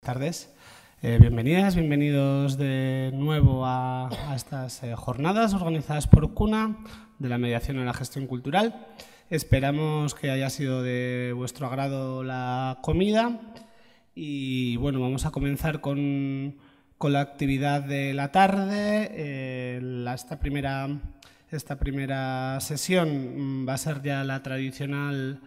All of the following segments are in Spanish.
Tardes. Bienvenidas, bienvenidos de nuevo a estas jornadas organizadas por CUNA de la mediación en la gestión cultural. Esperamos que haya sido de vuestro agrado la comida y bueno, vamos a comenzar con la actividad de la tarde. Esta primera sesión va a ser ya la tradicional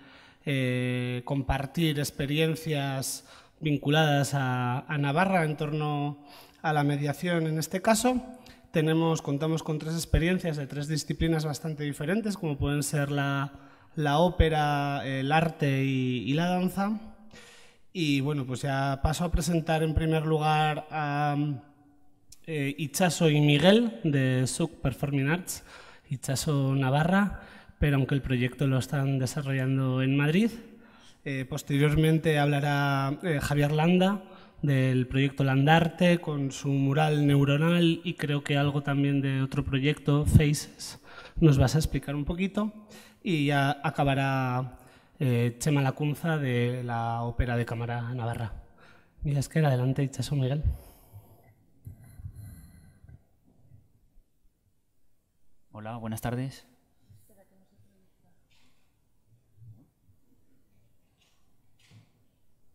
compartir experiencias vinculadas a Navarra en torno a la mediación en este caso. Contamos con tres experiencias de tres disciplinas bastante diferentes, como pueden ser la ópera, el arte y la danza. Y bueno, pues ya paso a presentar en primer lugar a Itxaso y Miguel de SUC Performing Arts, Itxaso Navarra, pero aunque el proyecto lo están desarrollando en Madrid. Posteriormente hablará Javier Landa del proyecto Landarte con su mural neuronal y creo que algo también de otro proyecto, Faces. Nos vas a explicar un poquito y ya acabará Chema Lacunza de la Ópera de Cámara Navarra. Mira, es que adelante, Itxaso, Miguel. Hola, buenas tardes.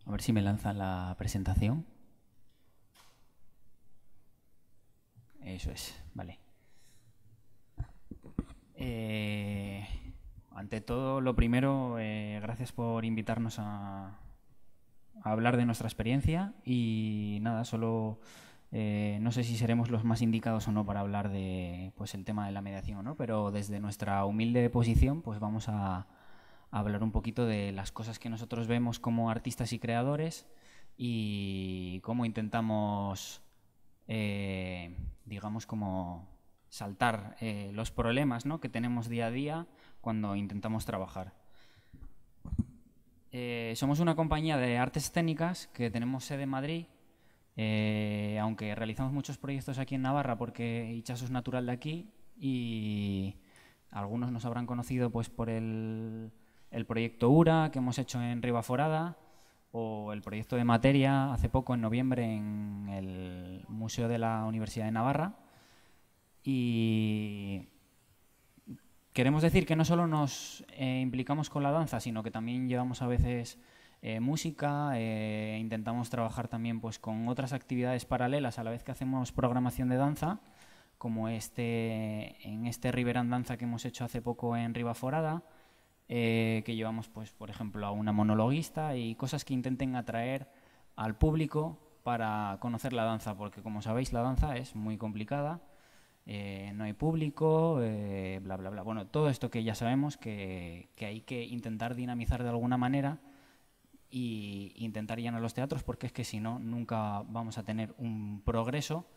A ver si me lanzan la presentación. Eso es, vale. Ante todo, lo primero, gracias por invitarnos a hablar de nuestra experiencia y nada, solo no sé si seremos los más indicados o no para hablar de pues, el tema de la mediación o no, pero desde nuestra humilde posición pues vamos a hablar un poquito de las cosas que nosotros vemos como artistas y creadores y cómo intentamos, digamos, como saltar los problemas, ¿no?, que tenemos día a día cuando intentamos trabajar. Somos una compañía de artes escénicas que tenemos sede en Madrid, aunque realizamos muchos proyectos aquí en Navarra porque Itxaso es natural de aquí y algunos nos habrán conocido pues por el proyecto URA que hemos hecho en Ribaforada o el proyecto de Materia hace poco, en noviembre, en el Museo de la Universidad de Navarra. Y queremos decir que no solo nos implicamos con la danza, sino que también llevamos a veces música, intentamos trabajar también pues, con otras actividades paralelas a la vez que hacemos programación de danza, como en este River and Danza que hemos hecho hace poco en Ribaforada, que llevamos, pues, por ejemplo, a una monologuista y cosas que intenten atraer al público para conocer la danza, porque como sabéis la danza es muy complicada, no hay público, bla, bla, bla. Bueno, todo esto que ya sabemos que hay que intentar dinamizar de alguna manera e intentar llenar los teatros, porque es que si no, nunca vamos a tener un progreso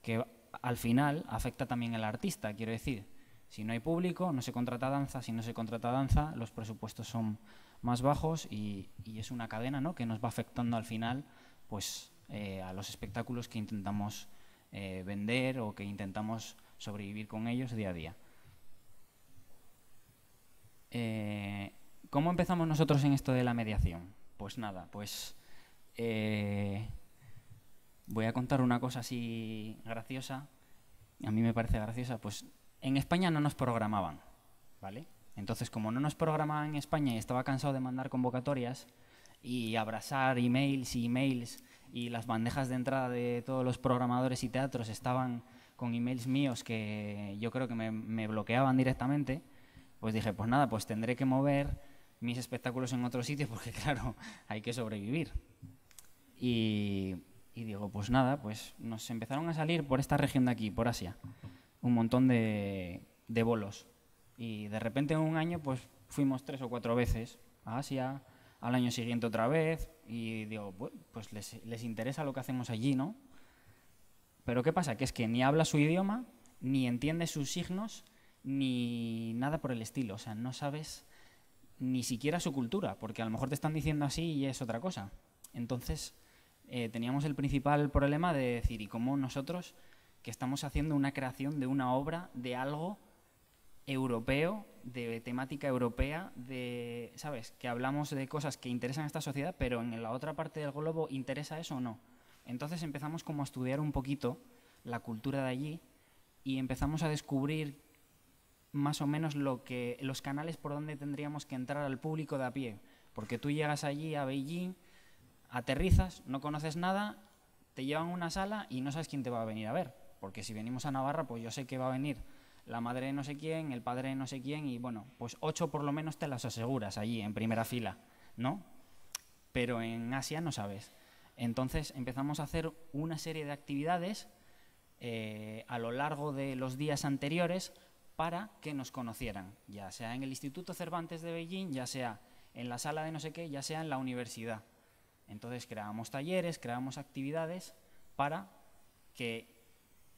que al final afecta también al artista, quiero decir. Si no hay público, no se contrata danza. Si no se contrata danza, los presupuestos son más bajos y es una cadena, ¿no?, que nos va afectando al final pues, a los espectáculos que intentamos vender o que intentamos sobrevivir con ellos día a día. ¿Cómo empezamos nosotros en esto de la mediación? Pues nada, pues voy a contar una cosa así graciosa. A mí me parece graciosa, pues en España no nos programaban, ¿vale? Entonces, como no nos programaban en España y estaba cansado de mandar convocatorias y abrazar emails y las bandejas de entrada de todos los programadores y teatros estaban con emails míos que yo creo que me bloqueaban directamente, pues dije, pues nada, pues tendré que mover mis espectáculos en otro sitio porque, claro, hay que sobrevivir. Y digo, pues nada, pues nos empezaron a salir por esta región de aquí, por Asia, un montón de bolos. Y de repente en un año pues fuimos 3 o 4 veces a Asia, al año siguiente otra vez, y digo, pues les interesa lo que hacemos allí, ¿no? Pero ¿qué pasa? Que es que ni habla su idioma, ni entiende sus signos, ni nada por el estilo. O sea, no sabes ni siquiera su cultura, porque a lo mejor te están diciendo así y es otra cosa. Entonces teníamos el principal problema de decir, ¿y cómo nosotros, que estamos haciendo una creación de una obra, de algo europeo, de temática europea, ¿sabes? Que hablamos de cosas que interesan a esta sociedad, pero en la otra parte del globo ¿interesa eso o no? Entonces empezamos como a estudiar un poquito la cultura de allí y empezamos a descubrir más o menos los canales por donde tendríamos que entrar al público de a pie. Porque tú llegas allí a Beijing, aterrizas, no conoces nada, te llevan a una sala y no sabes quién te va a venir a ver. Porque si venimos a Navarra, pues yo sé que va a venir la madre de no sé quién, el padre de no sé quién, y bueno, pues 8 por lo menos te las aseguras allí, en primera fila, ¿no? Pero en Asia no sabes. Entonces empezamos a hacer una serie de actividades a lo largo de los días anteriores para que nos conocieran, ya sea en el Instituto Cervantes de Beijing, ya sea en la sala de no sé qué, ya sea en la universidad. Entonces creábamos talleres, creábamos actividades para que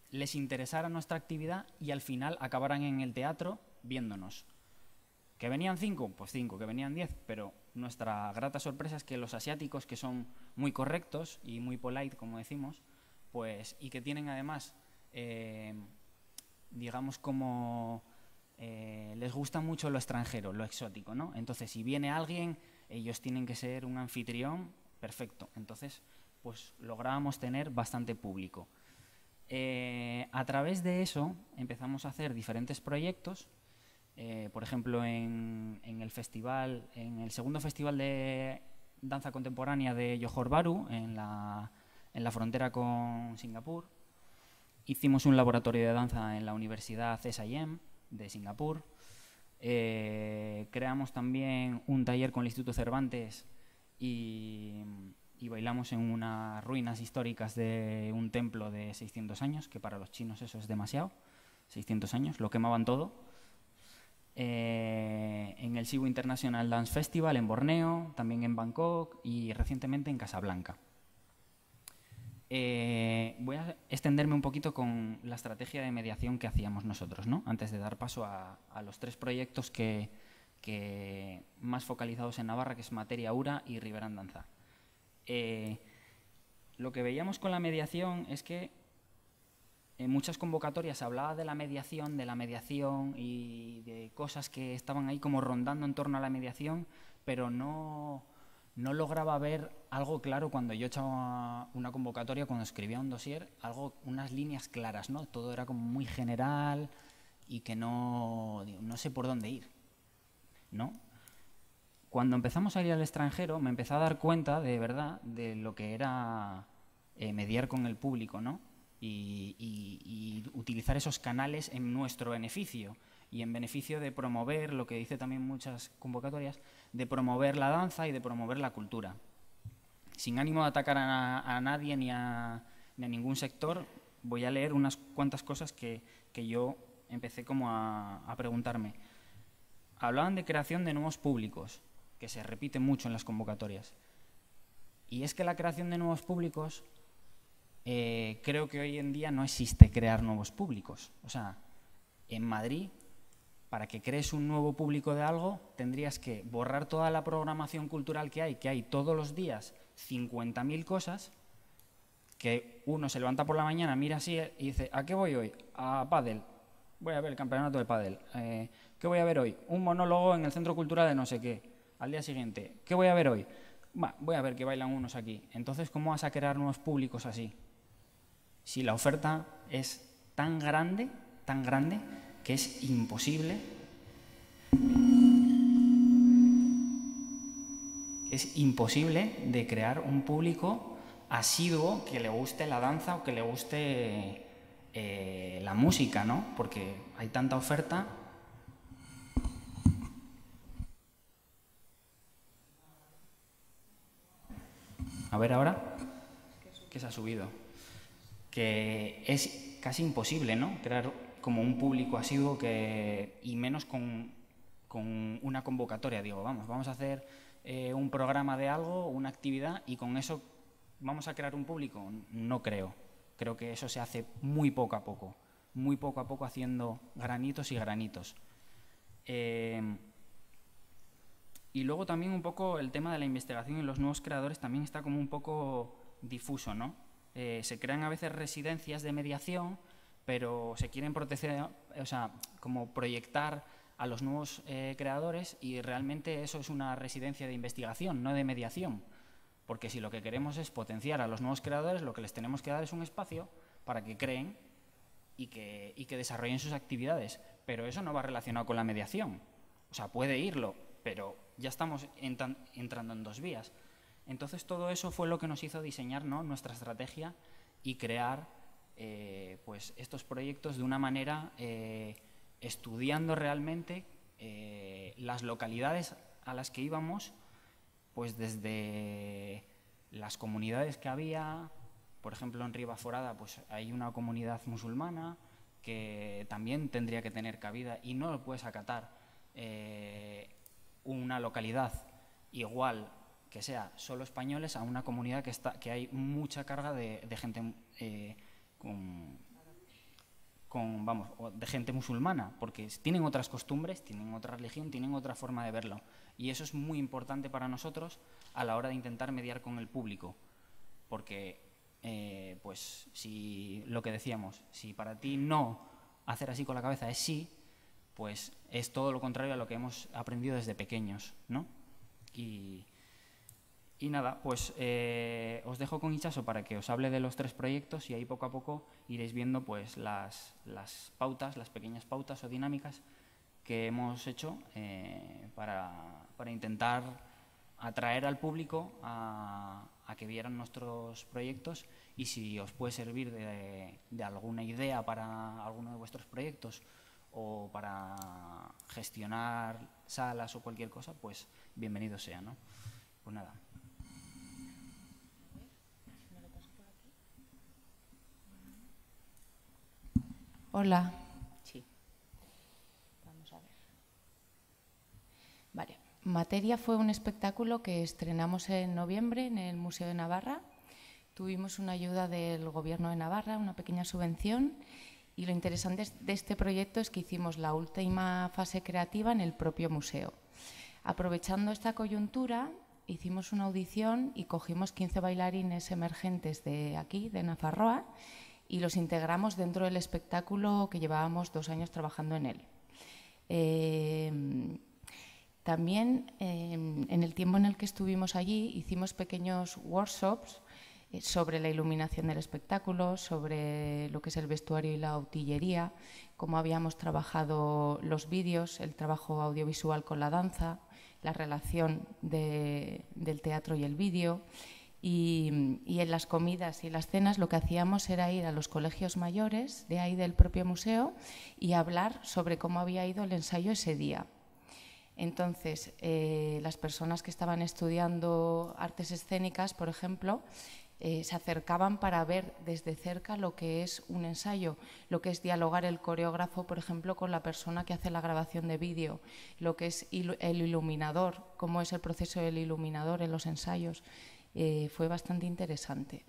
les interesara nuestra actividad y al final acabaran en el teatro viéndonos. ¿Que venían 5? Pues 5, que venían 10, pero nuestra grata sorpresa es que los asiáticos, que son muy correctos y muy polite, como decimos, pues, y que tienen además, digamos, como les gusta mucho lo extranjero, lo exótico, ¿no? Entonces, si viene alguien, ellos tienen que ser un anfitrión perfecto. Entonces, pues lográbamos tener bastante público. A través de eso empezamos a hacer diferentes proyectos. Por ejemplo, en el festival, en el segundo festival de danza contemporánea de Johor Bahru, en la frontera con Singapur, hicimos un laboratorio de danza en la Universidad SIM de Singapur. Creamos también un taller con el Instituto Cervantes y bailamos en unas ruinas históricas de un templo de 600 años, que para los chinos eso es demasiado, 600 años, lo quemaban todo. En el Sibu International Dance Festival en Borneo, también en Bangkok y recientemente en Casablanca. Voy a extenderme un poquito con la estrategia de mediación que hacíamos nosotros, ¿no? Antes de dar paso a los 3 proyectos que más focalizados en Navarra, que es Materia Ura y Riverán Danza. Lo que veíamos con la mediación es que en muchas convocatorias se hablaba de la mediación y de cosas que estaban ahí como rondando en torno a la mediación, pero no lograba ver algo claro cuando yo echaba una convocatoria, cuando escribía un dossier, unas líneas claras, ¿no? Todo era como muy general y que no sé por dónde ir, ¿no? Cuando empezamos a ir al extranjero me empecé a dar cuenta de verdad de lo que era mediar con el público, ¿no? Y utilizar esos canales en nuestro beneficio y en beneficio de promover, lo que dice también muchas convocatorias, de promover la danza y de promover la cultura. Sin ánimo de atacar a nadie ni a ningún sector, voy a leer unas cuantas cosas que yo empecé como a preguntarme. Hablaban de creación de nuevos públicos, que se repite mucho en las convocatorias. Y es que la creación de nuevos públicos, creo que hoy en día no existe crear nuevos públicos. O sea, en Madrid, para que crees un nuevo público de algo, tendrías que borrar toda la programación cultural que hay todos los días 50.000 cosas, que uno se levanta por la mañana, mira así y dice, ¿a qué voy hoy? A pádel. Voy a ver el campeonato de pádel. ¿Qué voy a ver hoy? Un monólogo en el Centro Cultural de no sé qué. Al día siguiente, ¿qué voy a ver hoy? Voy a ver que bailan unos aquí. Entonces, ¿cómo vas a crear nuevos públicos así? Si la oferta es tan grande, que es imposible, de crear un público asiduo que le guste la danza o que le guste la música, ¿no? Porque hay tanta oferta. A ver ahora, que se ha subido. Que es casi imposible, ¿no? Crear como un público asiduo y menos con una convocatoria. Digo, vamos a hacer un programa de algo, una actividad, y con eso vamos a crear un público. No creo. Creo que eso se hace muy poco a poco haciendo granitos y granitos. Y luego también un poco el tema de la investigación y los nuevos creadores también está como un poco difuso, ¿no? Se crean a veces residencias de mediación, pero se quieren proteger, o sea, como proyectar a los nuevos creadores, y realmente eso es una residencia de investigación, no de mediación. Porque si lo que queremos es potenciar a los nuevos creadores, lo que les tenemos que dar es un espacio para que creen y que desarrollen sus actividades. Pero eso no va relacionado con la mediación. O sea, puede irlo, pero ya estamos entrando en dos vías. Entonces, todo eso fue lo que nos hizo diseñar, ¿no?, nuestra estrategia y crear pues estos proyectos de una manera estudiando realmente las localidades a las que íbamos, pues desde las comunidades que había. Por ejemplo, en Ribaforada pues hay una comunidad musulmana que también tendría que tener cabida, y no lo puedes acatar una localidad igual que sea solo españoles a una comunidad que hay mucha carga de gente de gente musulmana, porque tienen otras costumbres, tienen otra religión, tienen otra forma de verlo. Y eso es muy importante para nosotros a la hora de intentar mediar con el público, porque pues si lo que decíamos, si para ti no hacer así con la cabeza es sí, pues es todo lo contrario a lo que hemos aprendido desde pequeños, ¿no? Y nada, pues os dejo con Itxaso para que os hable de los tres proyectos, y ahí poco a poco iréis viendo pues las pautas, las pequeñas pautas o dinámicas que hemos hecho para intentar atraer al público a que vieran nuestros proyectos, y si os puede servir de alguna idea para alguno de vuestros proyectos o para gestionar salas o cualquier cosa, pues bienvenido sea, ¿no? Pues nada. Hola. Sí. Vamos a ver. Vale. Materia fue un espectáculo que estrenamos en noviembre en el Museo de Navarra. Tuvimos una ayuda del Gobierno de Navarra, una pequeña subvención, y lo interesante de este proyecto es que hicimos la última fase creativa en el propio museo. Aprovechando esta coyuntura, hicimos una audición y cogimos 15 bailarines emergentes de aquí, de Nafarroa, y los integramos dentro del espectáculo que llevábamos 2 años trabajando en él. También, en el tiempo en el que estuvimos allí, hicimos pequeños workshops sobre la iluminación del espectáculo, sobre lo que es el vestuario y la utillería, cómo habíamos trabajado los vídeos, el trabajo audiovisual con la danza, la relación del teatro y el vídeo. Y en las comidas y las cenas lo que hacíamos era ir a los colegios mayores de ahí del propio museo y hablar sobre cómo había ido el ensayo ese día. Entonces, las personas que estaban estudiando artes escénicas, por ejemplo, se acercaban para ver desde cerca lo que es un ensayo, lo que es dialogar el coreógrafo, por ejemplo, con la persona que hace la grabación de vídeo, lo que es el iluminador, cómo es el proceso del iluminador en los ensayos. Fue bastante interesante.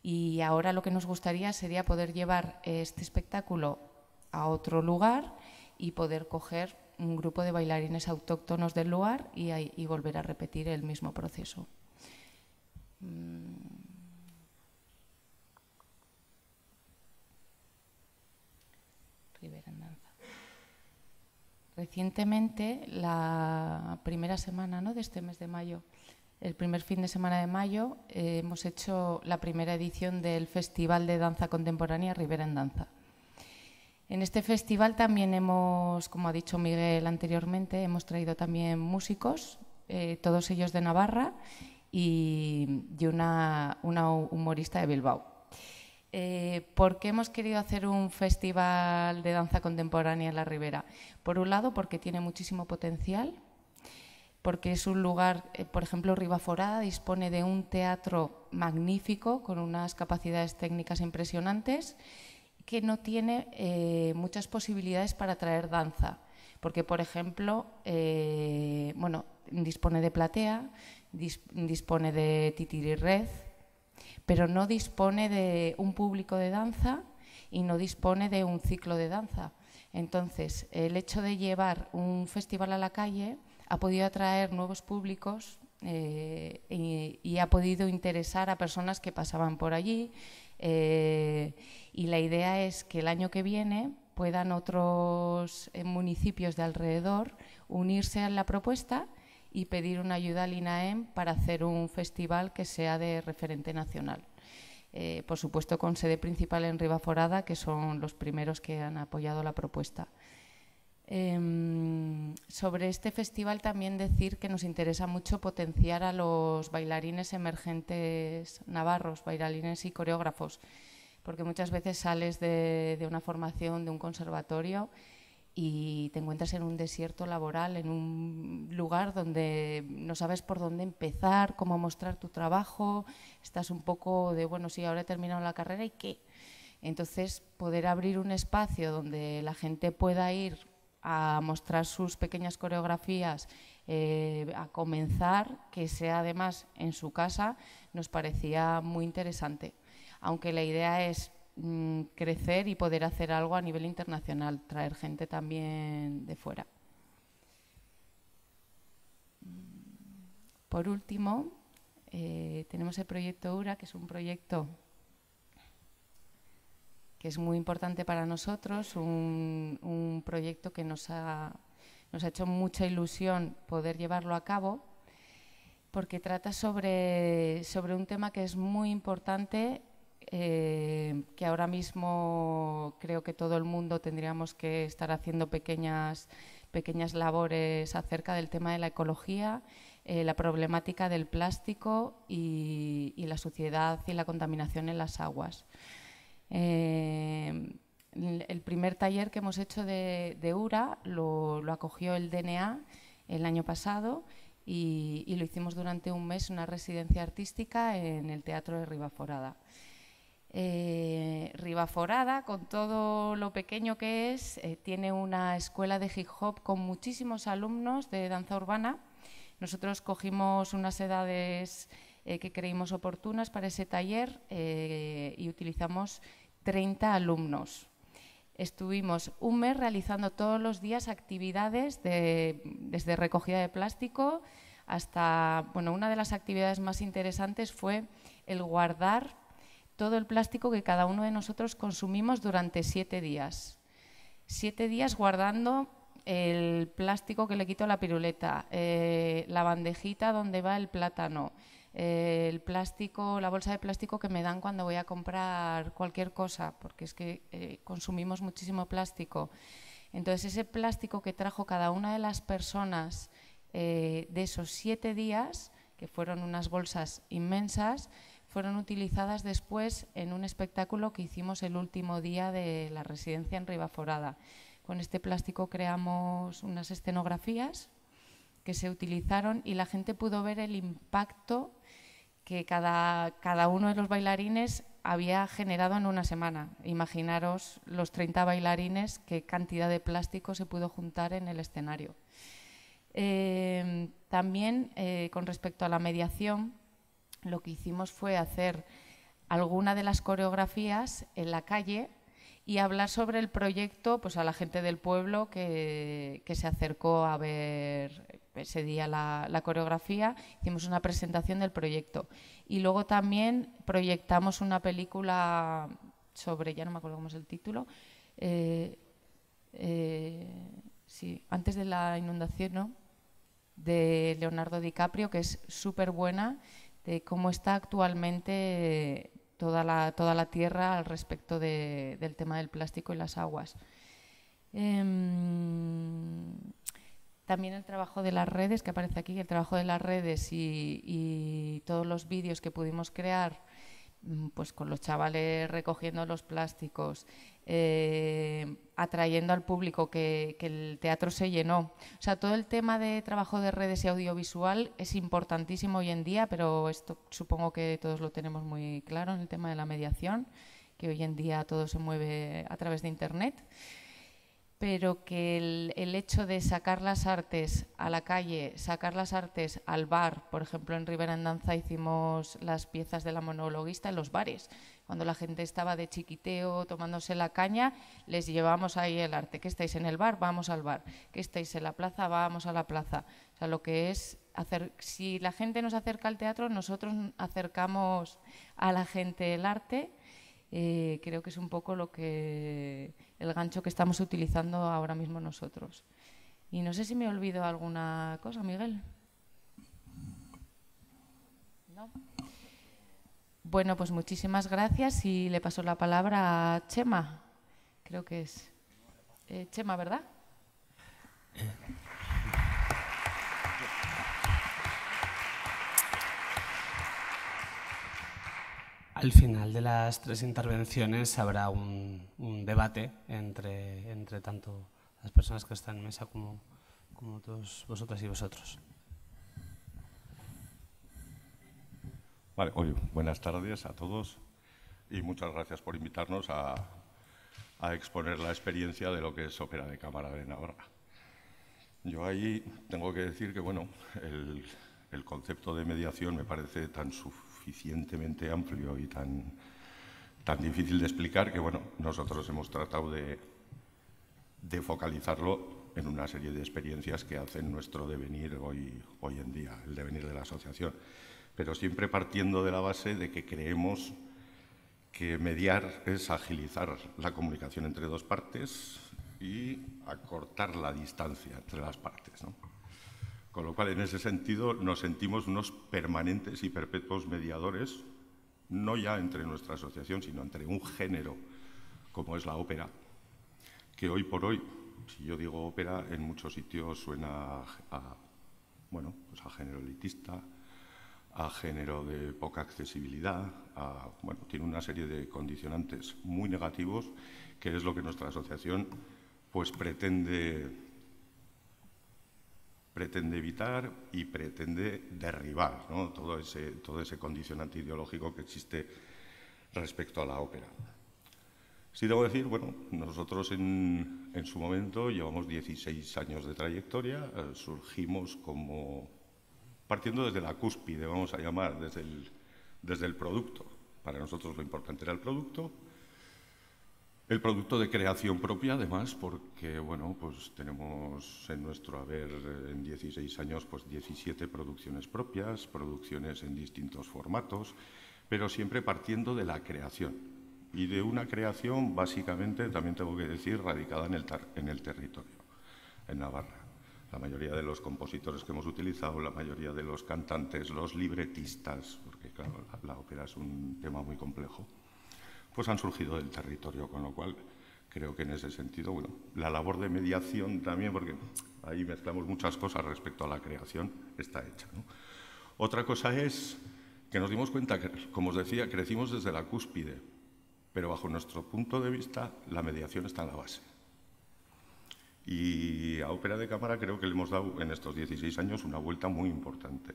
Y ahora lo que nos gustaría sería poder llevar este espectáculo a otro lugar y poder coger un grupo de bailarines autóctonos del lugar y volver a repetir el mismo proceso. Rivera en danza. Recientemente, la primera semana, ¿no?, de este mes de mayo, el primer fin de semana de mayo, hemos hecho la primera edición del Festival de Danza Contemporánea Rivera en Danza. En este festival también hemos, como ha dicho Miguel anteriormente, hemos traído también músicos, todos ellos de Navarra, y una humorista de Bilbao. ¿Por qué hemos querido hacer un festival de danza contemporánea en la Ribera? Por un lado, porque tiene muchísimo potencial, porque es un lugar, por ejemplo, Ribaforada dispone de un teatro magnífico con unas capacidades técnicas impresionantes, que no tiene muchas posibilidades para traer danza, porque, por ejemplo, bueno, dispone de platea, dispone de titirirred, pero no dispone de un público de danza y no dispone de un ciclo de danza. Entonces, el hecho de llevar un festival a la calle ha podido atraer nuevos públicos y ha podido interesar a personas que pasaban por allí. Y la idea es que el año que viene puedan otros municipios de alrededor unirse a la propuesta y pedir una ayuda al INAEM para hacer un festival que sea de referente nacional. Por supuesto, con sede principal en Ribaforada, que son los primeros que han apoyado la propuesta. Sobre este festival también decir que nos interesa mucho potenciar a los bailarines emergentes navarros, bailarines y coreógrafos, porque muchas veces sales de una formación, de un conservatorio, y te encuentras en un desierto laboral, en un lugar donde no sabes por dónde empezar, cómo mostrar tu trabajo, estás un poco de, bueno, sí, ahora he terminado la carrera, ¿y qué? Entonces, poder abrir un espacio donde la gente pueda ir a mostrar sus pequeñas coreografías, a comenzar, que sea además en su casa, nos parecía muy interesante. Aunque la idea es crecer y poder hacer algo a nivel internacional, traer gente también de fuera. Por último, tenemos el proyecto URA, que es un proyecto que es muy importante para nosotros, un proyecto que nos ha hecho mucha ilusión poder llevarlo a cabo, porque trata sobre un tema que es muy importante, que ahora mismo creo que todo el mundo tendríamos que estar haciendo pequeñas labores acerca del tema de la ecología, la problemática del plástico y la suciedad y la contaminación en las aguas. El primer taller que hemos hecho de URA lo acogió el DNA el año pasado y lo hicimos durante un mes, una residencia artística en el Teatro de Ribaforada. Ribaforada, con todo lo pequeño que es, tiene una escuela de hip hop con muchísimos alumnos de danza urbana. Nosotros cogimos unas edades que creímos oportunas para ese taller y utilizamos 30 alumnos. Estuvimos un mes realizando todos los días actividades desde recogida de plástico hasta, bueno, una de las actividades más interesantes fue el guardar todo el plástico que cada uno de nosotros consumimos durante 7 días. 7 días guardando el plástico que le quito a la piruleta, la bandejita donde va el plátano, el plástico, la bolsa de plástico que me dan cuando voy a comprar cualquier cosa, porque es que consumimos muchísimo plástico. Entonces, ese plástico que trajo cada una de las personas de esos 7 días, que fueron unas bolsas inmensas, fueron utilizadas después en un espectáculo que hicimos el último día de la residencia en Ribaforada. Con este plástico creamos unas escenografías que se utilizaron y la gente pudo ver el impacto que cada uno de los bailarines había generado en una semana. Imaginaros los 30 bailarines, qué cantidad de plástico se pudo juntar en el escenario. También, con respecto a la mediación, lo que hicimos fue hacer alguna de las coreografías en la calle y hablar sobre el proyecto pues, a la gente del pueblo que se acercó a ver ese día la coreografía. Hicimos una presentación del proyecto y luego también proyectamos una película sobre, ya no me acuerdo cómo es el título, sí, antes de la inundación, ¿no?, de Leonardo DiCaprio, que es súper buena, de cómo está actualmente toda la tierra al respecto del tema del plástico y las aguas. También el trabajo de las redes, que aparece aquí, el trabajo de las redes y todos los vídeos que pudimos crear, pues con los chavales recogiendo los plásticos, atrayendo al público, que el teatro se llenó. O sea, todo el tema de trabajo de redes y audiovisual es importantísimo hoy en día, pero esto supongo que todos lo tenemos muy claro en el tema de la mediación, que hoy en día todo se mueve a través de Internet. Pero que el hecho de sacar las artes a la calle, sacar las artes al bar, por ejemplo en Rivera en Danza hicimos las piezas de la monologuista en los bares. Cuando la gente estaba de chiquiteo tomándose la caña, les llevamos ahí el arte. ¿Que estáis en el bar? Vamos al bar. ¿Que estáis en la plaza? Vamos a la plaza. O sea, lo que es si la gente nos acerca al teatro, nosotros acercamos a la gente el arte. Creo que es un poco el gancho que estamos utilizando ahora mismo nosotros. Y no sé si me olvido alguna cosa, Miguel. ¿No? Bueno, pues muchísimas gracias y le paso la palabra a Chema. Creo que es Chema, ¿verdad? Al final de las 3 intervenciones habrá un debate entre tanto las personas que están en mesa como todos vosotras y vosotros. Vale, oye, buenas tardes a todos y muchas gracias por invitarnos a exponer la experiencia de lo que es Ópera de Cámara de Navarra. Yo ahí tengo que decir que, bueno, el concepto de mediación me parece tan suficientemente amplio y tan difícil de explicar que, bueno, nosotros hemos tratado de focalizarlo en una serie de experiencias que hacen nuestro devenir hoy en día, el devenir de la asociación, pero siempre partiendo de la base de que creemos que mediar es agilizar la comunicación entre dos partes y acortar la distancia entre las partes, ¿no? Con lo cual, en ese sentido, nos sentimos unos permanentes y perpetuos mediadores, no ya entre nuestra asociación, sino entre un género como es la ópera, que hoy por hoy, si yo digo ópera, en muchos sitios suena pues a género elitista, a género de poca accesibilidad, tiene una serie de condicionantes muy negativos, que es lo que nuestra asociación pues pretende evitar y pretende derribar, ¿no? Todo ese condicionante ideológico que existe respecto a la ópera. Sí debo decir, bueno, nosotros en su momento llevamos 16 años de trayectoria, surgimos partiendo desde la cúspide, vamos a llamar, desde el producto. Para nosotros lo importante era el producto de creación propia, además, porque, bueno, pues tenemos en nuestro haber en 16 años pues 17 producciones propias, producciones en distintos formatos, pero siempre partiendo de la creación. Y de una creación, básicamente, también tengo que decir, radicada en el territorio, en Navarra. La mayoría de los compositores que hemos utilizado, la mayoría de los cantantes, los libretistas, porque, claro, la ópera es un tema muy complejo, pues han surgido del territorio, con lo cual creo que en ese sentido, bueno, la labor de mediación también, porque ahí mezclamos muchas cosas respecto a la creación, está hecha, ¿no? Otra cosa es que nos dimos cuenta que, como os decía, crecimos desde la cúspide, pero bajo nuestro punto de vista la mediación está en la base. Y a Ópera de Cámara creo que le hemos dado en estos 16 años una vuelta muy importante.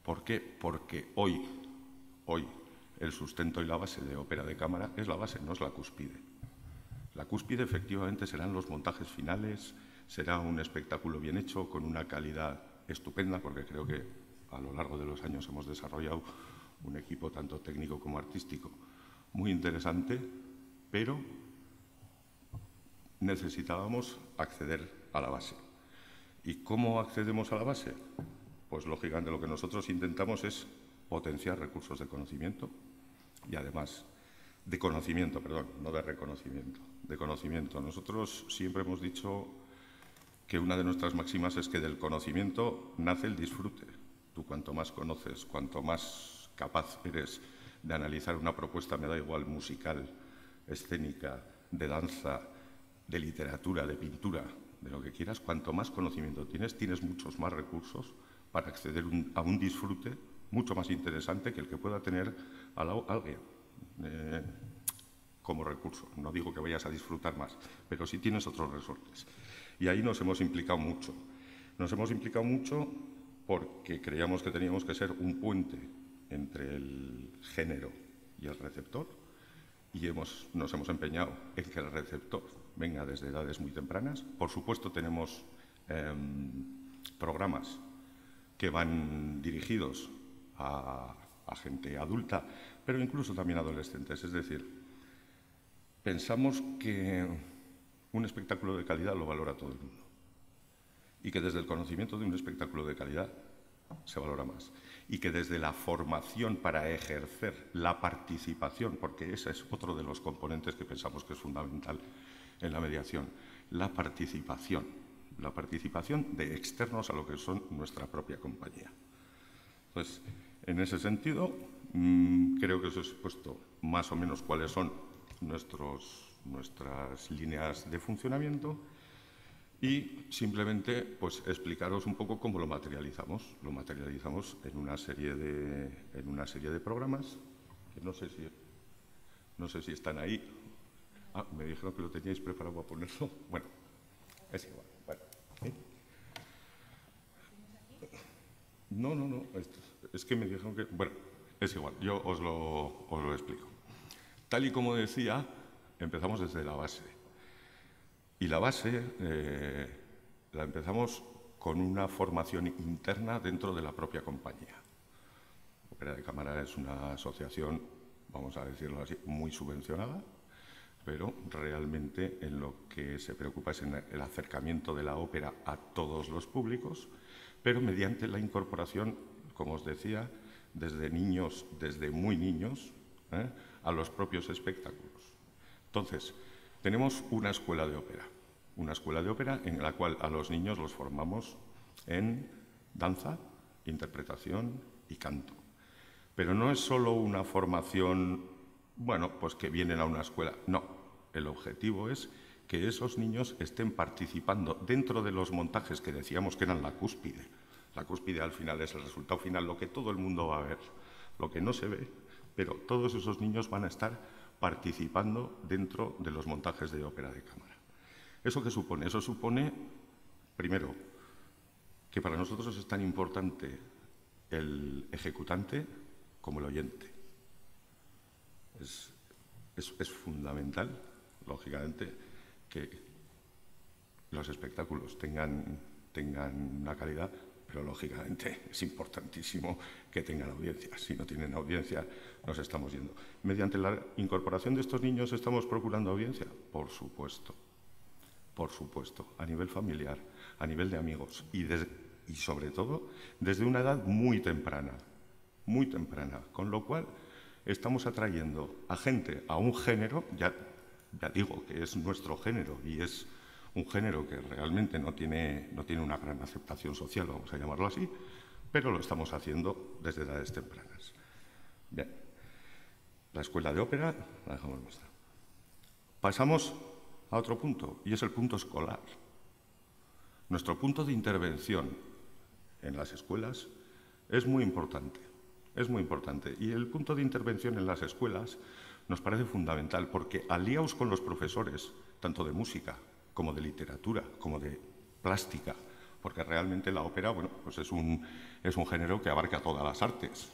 ¿Por qué? Porque hoy el sustento y la base de Ópera de Cámara es la base, no es la cúspide. La cúspide efectivamente serán los montajes finales, será un espectáculo bien hecho, con una calidad estupenda, porque creo que a lo largo de los años hemos desarrollado un equipo tanto técnico como artístico muy interesante, pero necesitábamos acceder a la base. ¿Y cómo accedemos a la base? Pues lógicamente lo que nosotros intentamos es potenciar recursos de conocimiento y además de conocimiento, perdón, no de reconocimiento, de conocimiento. Nosotros siempre hemos dicho que una de nuestras máximas es que del conocimiento nace el disfrute. Tú cuanto más conoces, cuanto más capaz eres de analizar una propuesta, me da igual, musical, escénica, de danza, de literatura, de pintura, de lo que quieras, cuanto más conocimiento tienes, tienes muchos más recursos para acceder a un disfrute mucho más interesante que el que pueda tener alguien como recurso. No digo que vayas a disfrutar más, pero sí tienes otros resortes. Y ahí nos hemos implicado mucho. Nos hemos implicado mucho porque creíamos que teníamos que ser un puente entre el género y el receptor, y nos hemos empeñado en que el receptor venga desde edades muy tempranas. Por supuesto, tenemos programas que van dirigidos a gente adulta, pero incluso también adolescentes. Es decir, pensamos que un espectáculo de calidad lo valora todo el mundo y que desde el conocimiento de un espectáculo de calidad se valora más. Y que desde la formación para ejercer la participación, porque ese es otro de los componentes que pensamos que es fundamental en la mediación, la participación de externos a lo que son nuestra propia compañía. Entonces, en ese sentido, creo que os he expuesto más o menos cuáles son nuestras líneas de funcionamiento y simplemente pues, explicaros un poco cómo lo materializamos. Lo materializamos en una serie de programas que no sé si están ahí. Ah, me dijeron que lo teníais preparado para ponerlo. Bueno, es igual. Bueno, ¿sí? No. Es que me dijeron que... Bueno, es igual. Yo os lo explico. Tal y como decía, empezamos desde la base. Y la base la empezamos con una formación interna dentro de la propia compañía. Ópera de Cámara es una asociación, vamos a decirlo así, muy subvencionada, pero realmente en lo que se preocupa es en el acercamiento de la ópera a todos los públicos, pero mediante la incorporación, como os decía, desde niños, desde muy niños, a los propios espectáculos. Entonces, tenemos una escuela de ópera en la cual a los niños los formamos en danza, interpretación y canto. Pero no es solo una formación, bueno, pues que vienen a una escuela. No, el objetivo es que esos niños estén participando dentro de los montajes que decíamos que eran la cúspide. La cúspide al final es el resultado final, lo que todo el mundo va a ver, lo que no se ve, pero todos esos niños van a estar participando dentro de los montajes de ópera de cámara. ¿Eso qué supone? Eso supone, primero, que para nosotros es tan importante el ejecutante como el oyente. Es fundamental, lógicamente, que los espectáculos tengan una calidad, pero lógicamente es importantísimo que tengan audiencia. Si no tienen audiencia, nos estamos yendo. ¿Mediante la incorporación de estos niños estamos procurando audiencia? Por supuesto, a nivel familiar, a nivel de amigos y sobre todo desde una edad muy temprana, con lo cual estamos atrayendo a gente a un género, ya digo que es nuestro género y es un género que realmente no tiene una gran aceptación social, vamos a llamarlo así, pero lo estamos haciendo desde edades tempranas. Bien, la escuela de ópera la dejamos nuestra. Pasamos a otro punto, y es el punto escolar. Nuestro punto de intervención en las escuelas es muy importante, y el punto de intervención en las escuelas nos parece fundamental porque aliaos con los profesores, tanto de música como de literatura, como de plástica, porque realmente la ópera, bueno, pues es un género que abarca todas las artes,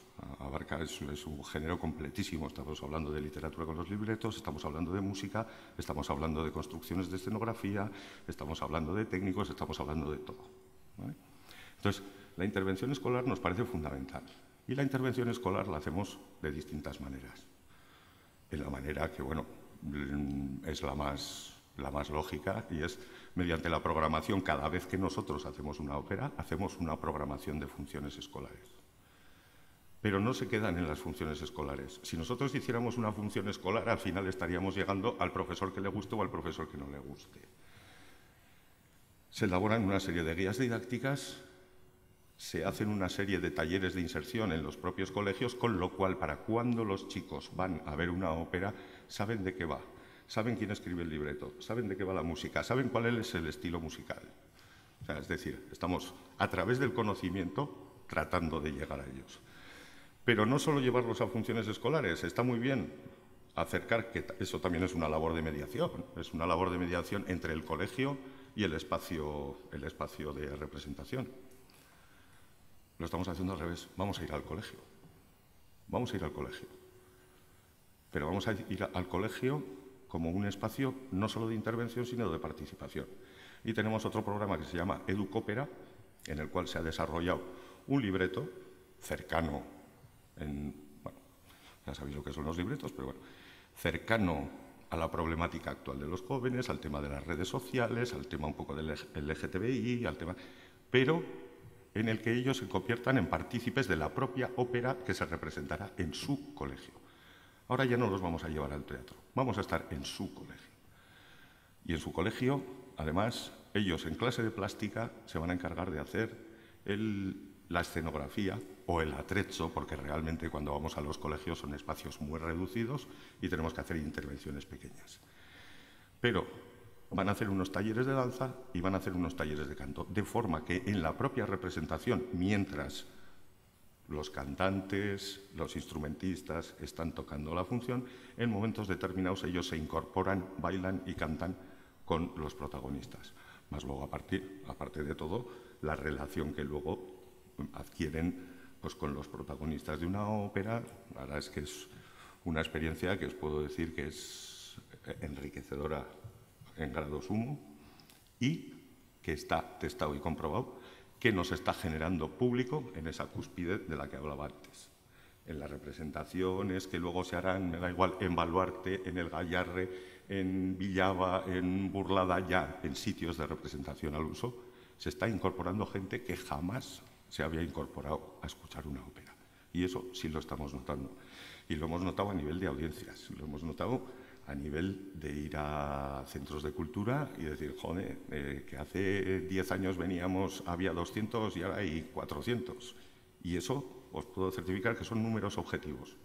es un género completísimo. Estamos hablando de literatura con los libretos, estamos hablando de música, estamos hablando de construcciones de escenografía, estamos hablando de técnicos, estamos hablando de todo, ¿vale? Entonces, la intervención escolar nos parece fundamental, y la intervención escolar la hacemos de distintas maneras. En la manera que, bueno, es la más lógica, y es mediante la programación. Cada vez que nosotros hacemos una ópera, hacemos una programación de funciones escolares. Pero no se quedan en las funciones escolares. Si nosotros hiciéramos una función escolar, al final estaríamos llegando al profesor que le guste o al profesor que no le guste. Se elaboran una serie de guías didácticas, se hacen una serie de talleres de inserción en los propios colegios, con lo cual, para cuando los chicos van a ver una ópera, saben de qué va. Saben quién escribe el libreto, saben de qué va la música, saben cuál es el estilo musical. O sea, es decir, estamos a través del conocimiento tratando de llegar a ellos. Pero no solo llevarlos a funciones escolares, está muy bien acercar, que eso también es una labor de mediación, es una labor de mediación entre el colegio y el espacio de representación. Lo estamos haciendo al revés, vamos a ir al colegio. Pero vamos a ir al colegio como un espacio no solo de intervención, sino de participación. Y tenemos otro programa que se llama Educópera, en el cual se ha desarrollado un libreto cercano, bueno, ya sabéis lo que son los libretos, pero bueno, cercano a la problemática actual de los jóvenes, al tema de las redes sociales, al tema un poco del LGTBI, al tema, pero en el que ellos se conviertan en partícipes de la propia ópera que se representará en su colegio. Ahora ya no los vamos a llevar al teatro, vamos a estar en su colegio. Y en su colegio, además, ellos en clase de plástica se van a encargar de hacer la escenografía o el atrezzo, porque realmente cuando vamos a los colegios son espacios muy reducidos y tenemos que hacer intervenciones pequeñas. Pero van a hacer unos talleres de danza y van a hacer unos talleres de canto, de forma que en la propia representación, mientras los cantantes, los instrumentistas están tocando la función, en momentos determinados ellos se incorporan, bailan y cantan con los protagonistas. Más luego, aparte de todo, la relación que luego adquieren pues, con los protagonistas de una ópera, la verdad es que es una experiencia que os puedo decir que es enriquecedora en grado sumo y que está testado y comprobado que nos está generando público en esa cúspide de la que hablaba antes. En las representaciones que luego se harán, me da igual, en Baluarte, en El Gallarre, en Villava, en Burlada, ya en sitios de representación al uso, se está incorporando gente que jamás se había incorporado a escuchar una ópera. Y eso sí lo estamos notando. Y lo hemos notado a nivel de audiencias, lo hemos notado a nivel de ir a centros de cultura y decir, joder, que hace 10 años había 200 y ahora hay 400. Y eso os puedo certificar que son números objetivos,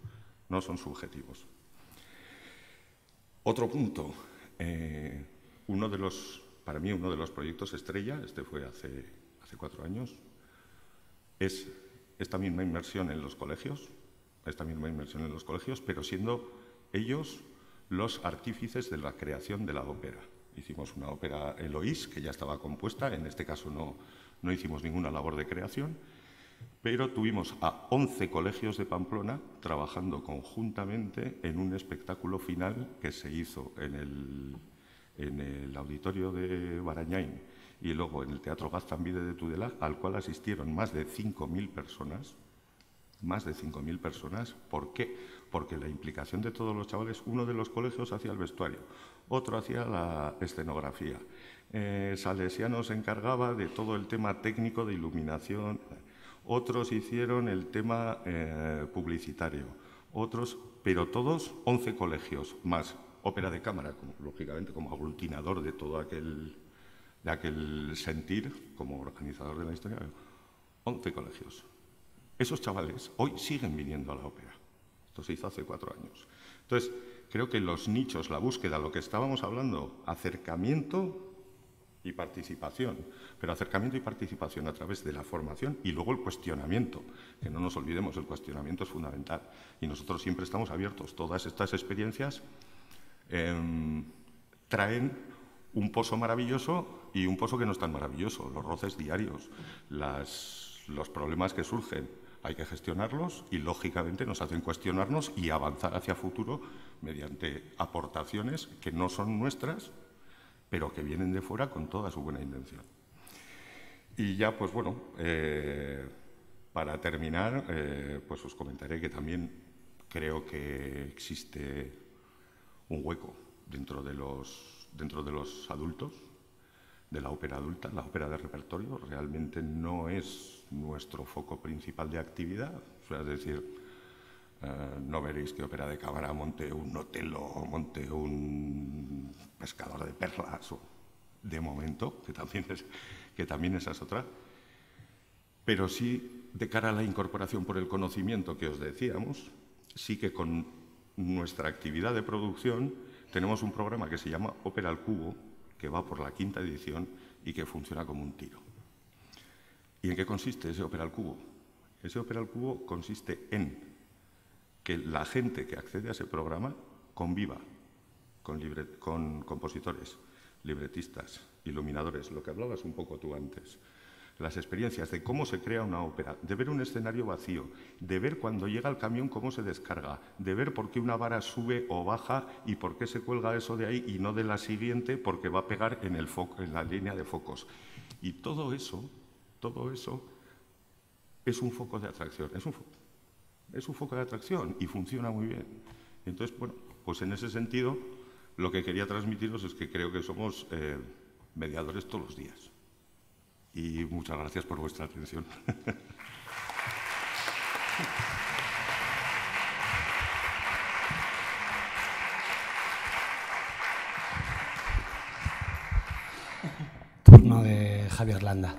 no son subjetivos. Otro punto, para mí uno de los proyectos estrella, este fue hace 4 años, es esta misma inmersión en los colegios, pero siendo ellos los artífices de la creación de la ópera. Hicimos una ópera Eloís, que ya estaba compuesta, en este caso no hicimos ninguna labor de creación, pero tuvimos a 11 colegios de Pamplona trabajando conjuntamente en un espectáculo final que se hizo en el auditorio de Barañáin y luego en el Teatro Gaztambide de Tudela, al cual asistieron más de 5.000 personas. Más de 5.000 personas. ¿Por qué? Porque la implicación de todos los chavales, uno de los colegios hacía el vestuario, otro hacía la escenografía. Salesiano se encargaba de todo el tema técnico de iluminación, otros hicieron el tema publicitario, pero todos 11 colegios, más ópera de cámara, lógicamente como aglutinador de todo aquel sentir, como organizador de la historia, 11 colegios. Esos chavales hoy siguen viniendo a la ópera. Esto se hizo hace 4 años. Entonces, creo que los nichos, la búsqueda, lo que estábamos hablando, acercamiento y participación, pero acercamiento y participación a través de la formación y luego el cuestionamiento, que no nos olvidemos, el cuestionamiento es fundamental. Y nosotros siempre estamos abiertos. Todas estas experiencias traen un pozo maravilloso y un pozo que no es tan maravilloso, los roces diarios, los problemas que surgen. Hay que gestionarlos y, lógicamente, nos hacen cuestionarnos y avanzar hacia futuro mediante aportaciones que no son nuestras, pero que vienen de fuera con toda su buena intención. Y ya, pues bueno, para terminar, pues os comentaré que también creo que existe un hueco dentro de los adultos, de la ópera adulta. La ópera de repertorio realmente no es nuestro foco principal de actividad. O sea, es decir, no veréis que ópera de cámara monte un Otello o monte un Pescador de Perlas, o, de momento, que también esa es otra. Pero sí, de cara a la incorporación por el conocimiento que os decíamos, sí que con nuestra actividad de producción tenemos un programa que se llama Ópera al Cubo, que va por la 5ª edición y que funciona como un tiro. ¿Y en qué consiste ese Ópera al Cubo? Ese Ópera al Cubo consiste en que la gente que accede a ese programa conviva con compositores, libretistas, iluminadores, lo que hablabas un poco tú antes, las experiencias de cómo se crea una ópera, de ver un escenario vacío, de ver cuando llega el camión cómo se descarga, de ver por qué una vara sube o baja y por qué se cuelga eso de ahí y no de la siguiente porque va a pegar en la línea de focos. Y todo eso es un foco de atracción, es un foco de atracción y funciona muy bien. Entonces, bueno, pues en ese sentido, lo que quería transmitiros es que creo que somos mediadores todos los días. y muchas gracias por vuestra atención. Turno de Javier Landa.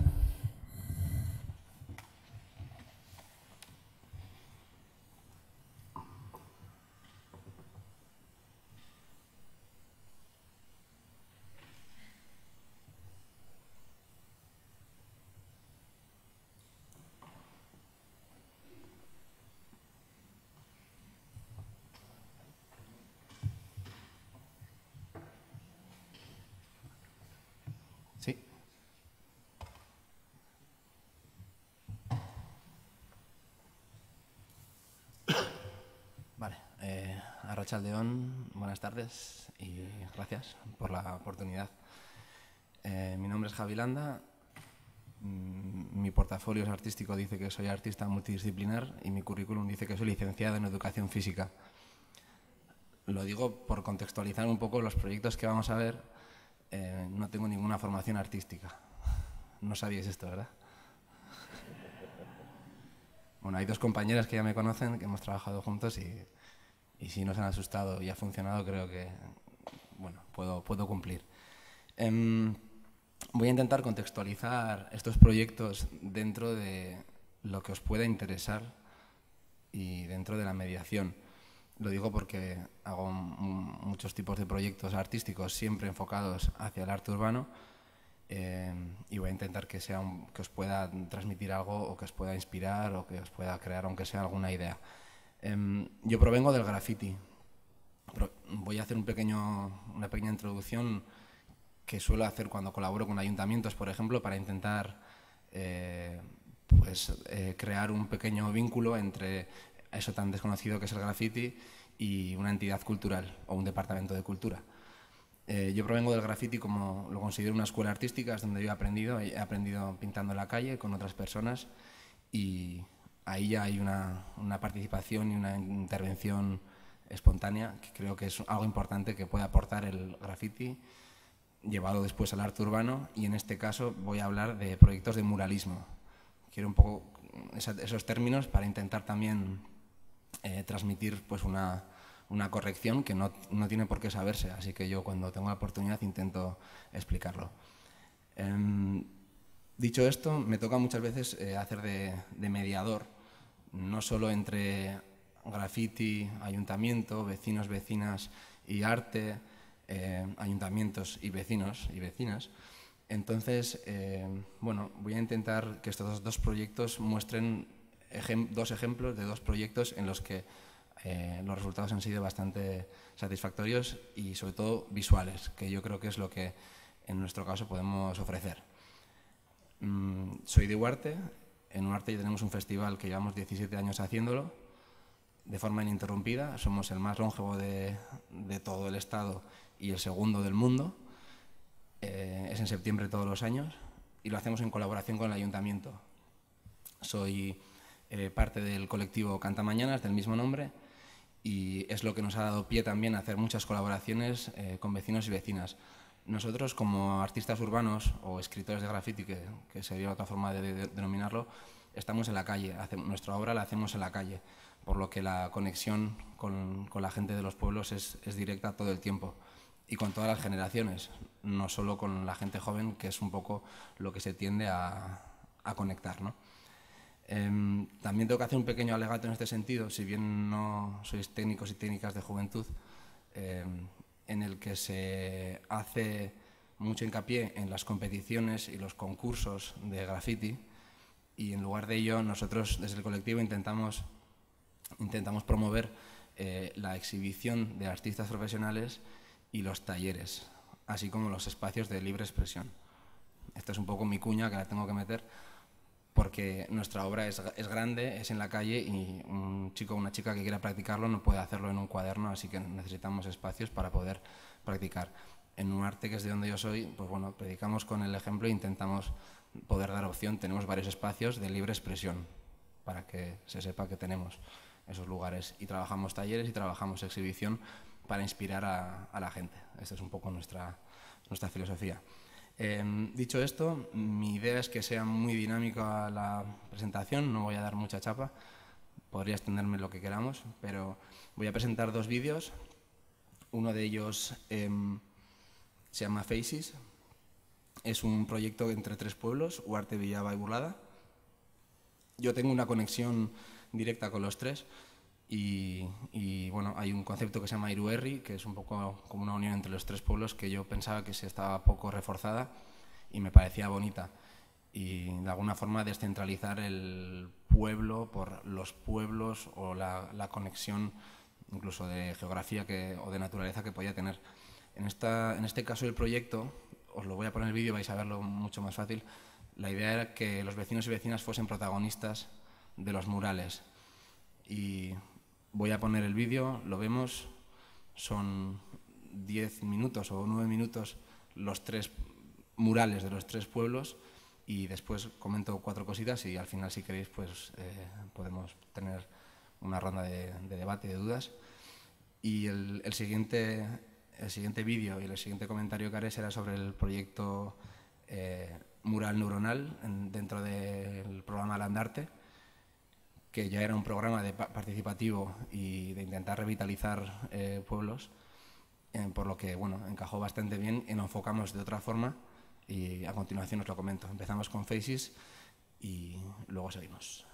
Sí. Vale. Arratsaldeon, buenas tardes y gracias por la oportunidad. Mi nombre es Javi Landa. Mi portafolio artístico dice que soy artista multidisciplinar y mi currículum dice que soy licenciado en Educación Física. Lo digo por contextualizar un poco los proyectos que vamos a ver. No tengo ninguna formación artística. No sabíais esto, ¿verdad? Bueno, hay dos compañeras que ya me conocen, que hemos trabajado juntos y si nos han asustado y ha funcionado, creo que bueno, puedo cumplir. Voy a intentar contextualizar estos proyectos dentro de lo que os pueda interesar y dentro de la mediación. Lo digo porque hago muchos tipos de proyectos artísticos siempre enfocados hacia el arte urbano y voy a intentar que os pueda transmitir algo o que os pueda inspirar o que os pueda crear aunque sea alguna idea. Yo provengo del graffiti. Voy a hacer una pequeña introducción que suelo hacer cuando colaboro con ayuntamientos, por ejemplo, para intentar crear un pequeño vínculo entre eso tan desconocido que es el graffiti y una entidad cultural o un departamento de cultura. Yo provengo del graffiti como lo considero una escuela artística, es donde yo he aprendido pintando en la calle con otras personas y ahí ya hay una participación y una intervención espontánea que creo que es algo importante que puede aportar el graffiti llevado después al arte urbano y en este caso voy a hablar de proyectos de muralismo. Quiero un poco esos términos para intentar también transmitir pues una corrección que no tiene por qué saberse, así que yo cuando tengo la oportunidad intento explicarlo. Dicho esto, me toca muchas veces hacer de mediador, no solo entre graffiti, ayuntamiento, vecinos, vecinas y arte, ayuntamientos y vecinos y vecinas. Entonces, bueno, voy a intentar que estos dos proyectos muestren dos ejemplos de dos proyectos en los que los resultados han sido bastante satisfactorios y sobre todo visuales, que yo creo que es lo que en nuestro caso podemos ofrecer. Soy de Huarte. En Huarte ya tenemos un festival que llevamos 17 años haciéndolo de forma ininterrumpida. Somos el más longevo de todo el estado y el segundo del mundo. Es en septiembre todos los años y lo hacemos en colaboración con el ayuntamiento. Soy parte del colectivo Canta Mañanas, del mismo nombre, y es lo que nos ha dado pie también a hacer muchas colaboraciones con vecinos y vecinas. Nosotros, como artistas urbanos o escritores de graffiti, que sería otra forma de denominarlo, estamos en la calle, nuestra obra la hacemos en la calle, por lo que la conexión con la gente de los pueblos es directa todo el tiempo y con todas las generaciones, no solo con la gente joven, que es un poco lo que se tiende a conectar, ¿no? También tengo que hacer un pequeño alegato en este sentido, si bien no sois técnicos y técnicas de juventud, en el que se hace mucho hincapié en las competiciones y los concursos de graffiti y en lugar de ello nosotros desde el colectivo intentamos promover la exhibición de artistas profesionales y los talleres, así como los espacios de libre expresión. Esta es un poco mi cuña que la tengo que meter, porque nuestra obra es grande, es en la calle y un chico o una chica que quiera practicarlo no puede hacerlo en un cuaderno, así que necesitamos espacios para poder practicar. En Huarte, que es de donde yo soy, pues bueno, predicamos con el ejemplo e intentamos poder dar opción. Tenemos varios espacios de libre expresión para que se sepa que tenemos esos lugares y trabajamos talleres y trabajamos exhibición para inspirar a la gente. Esta es un poco nuestra filosofía. Dicho esto, mi idea es que sea muy dinámica la presentación, no voy a dar mucha chapa, podría extenderme lo que queramos, pero voy a presentar 2 vídeos. Uno de ellos se llama Faces, es un proyecto entre 3 pueblos, Huarte, Villaba y Burlada. Yo tengo una conexión directa con los 3 y bueno, hay un concepto que se llama Iruerri, que es un poco como una unión entre los 3 pueblos que yo pensaba que se estaba poco reforzada y me parecía bonita. Y de alguna forma descentralizar el pueblo por los pueblos o la conexión incluso de geografía o de naturaleza que podía tener. En este caso del proyecto, os lo voy a poner en el vídeo, vais a verlo mucho más fácil. La idea era que los vecinos y vecinas fuesen protagonistas de los murales. Y voy a poner el vídeo, lo vemos, son 10 minutos o 9 minutos los 3 murales de los 3 pueblos y después comento 4 cositas y al final, si queréis, pues podemos tener una ronda de debate y de dudas. Y el siguiente vídeo y el siguiente comentario que haré será sobre el proyecto Mural Neuronal dentro del programa Landarte, que ya era un programa participativo y de intentar revitalizar pueblos, por lo que bueno, encajó bastante bien y nos enfocamos de otra forma y a continuación os lo comento. Empezamos con Faces y luego seguimos.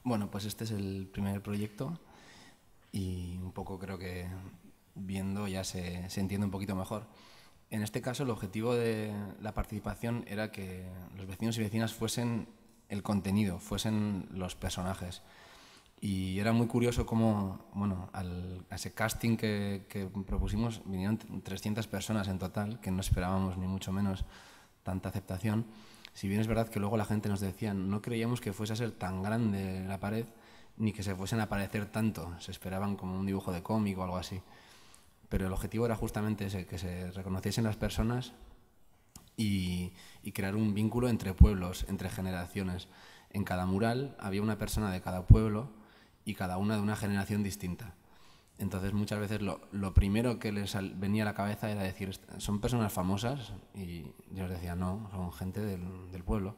Bueno, pues este es el primer proyecto y un poco creo que viendo ya se entiende un poquito mejor. En este caso el objetivo de la participación era que los vecinos y vecinas fuesen el contenido, fuesen los personajes. Y era muy curioso cómo, bueno, a ese casting que propusimos vinieron 300 personas en total, que no esperábamos ni mucho menos tanta aceptación. Si bien es verdad que luego la gente nos decía, no creíamos que fuese a ser tan grande la pared, ni que se fuesen a parecer tanto, se esperaban como un dibujo de cómic o algo así. Pero el objetivo era justamente ese, que se reconociesen las personas y crear un vínculo entre pueblos, entre generaciones. En cada mural había una persona de cada pueblo y cada una de una generación distinta. Entonces muchas veces lo primero que les venía a la cabeza era decir, ¿son personas famosas? Y yo les decía, no, son gente del pueblo.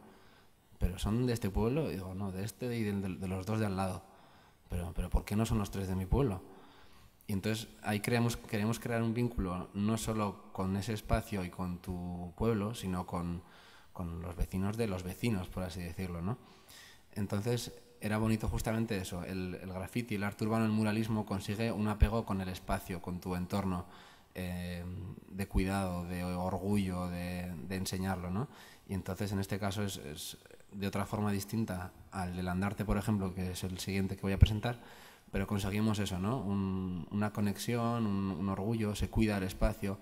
¿Pero son de este pueblo? Y digo, no, de este y de los dos de al lado. ¿Pero ¿por qué no son los tres de mi pueblo? Y entonces ahí queremos crear un vínculo no solo con ese espacio y con tu pueblo, sino con los vecinos de los vecinos, por así decirlo, ¿no? Entonces era bonito justamente eso, el graffiti, el arte urbano, el muralismo consigue un apego con el espacio, con tu entorno, de cuidado, de orgullo, de enseñarlo, ¿no? Y entonces en este caso es de otra forma distinta al del Andarte, por ejemplo, que es el siguiente que voy a presentar, pero conseguimos eso, ¿no? Una conexión, un orgullo, se cuida el espacio.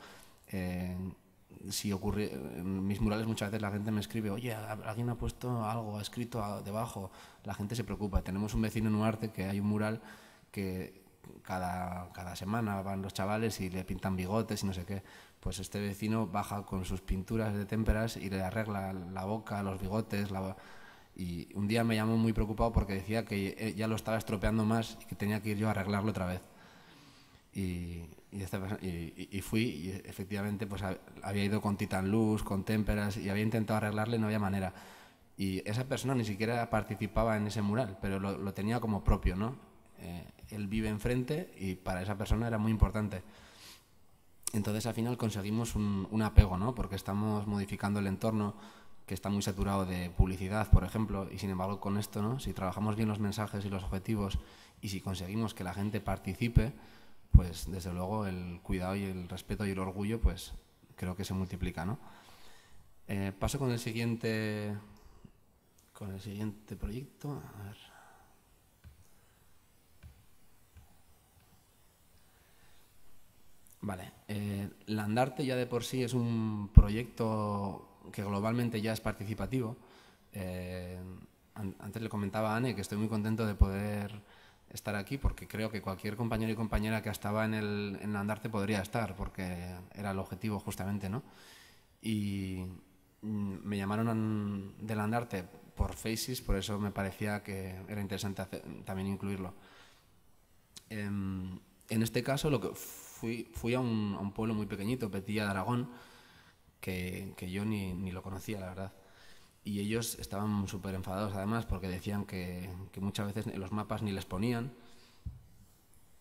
Si ocurre, en mis murales muchas veces la gente me escribe, oye, alguien ha puesto algo, ha escrito debajo, la gente se preocupa. Tenemos un vecino en Uarte que hay un mural que cada semana van los chavales y le pintan bigotes y no sé qué. Pues este vecino baja con sus pinturas de témperas y le arregla la boca, los bigotes, y un día me llamó muy preocupado porque decía que ya lo estaba estropeando más y que tenía que ir yo a arreglarlo otra vez. Y fui y efectivamente pues había ido con Titan Luz, con témperas y había intentado arreglarle, no había manera. Y esa persona ni siquiera participaba en ese mural, pero lo tenía como propio, ¿no? Él vive enfrente y para esa persona era muy importante. Entonces al final conseguimos un apego, ¿no? Porque estamos modificando el entorno, que está muy saturado de publicidad, por ejemplo, y sin embargo con esto, ¿no? Si trabajamos bien los mensajes y los objetivos y si conseguimos que la gente participe, pues desde luego el cuidado y el respeto y el orgullo, pues creo que se multiplica, ¿no? Paso con el siguiente proyecto. A ver. Vale, Landarte ya de por sí es un proyecto que globalmente ya es participativo. Antes le comentaba a Anne que estoy muy contento de poder estar aquí porque creo que cualquier compañero y compañera que estaba en Landarte podría estar porque era el objetivo justamente, ¿no? Y me llamaron de Landarte por Faces, por eso me parecía que era interesante también incluirlo. En este caso lo que fui a un pueblo muy pequeñito, Petilla de Aragón, que yo ni lo conocía, la verdad. Y ellos estaban súper enfadados, además, porque decían que muchas veces en los mapas ni les ponían.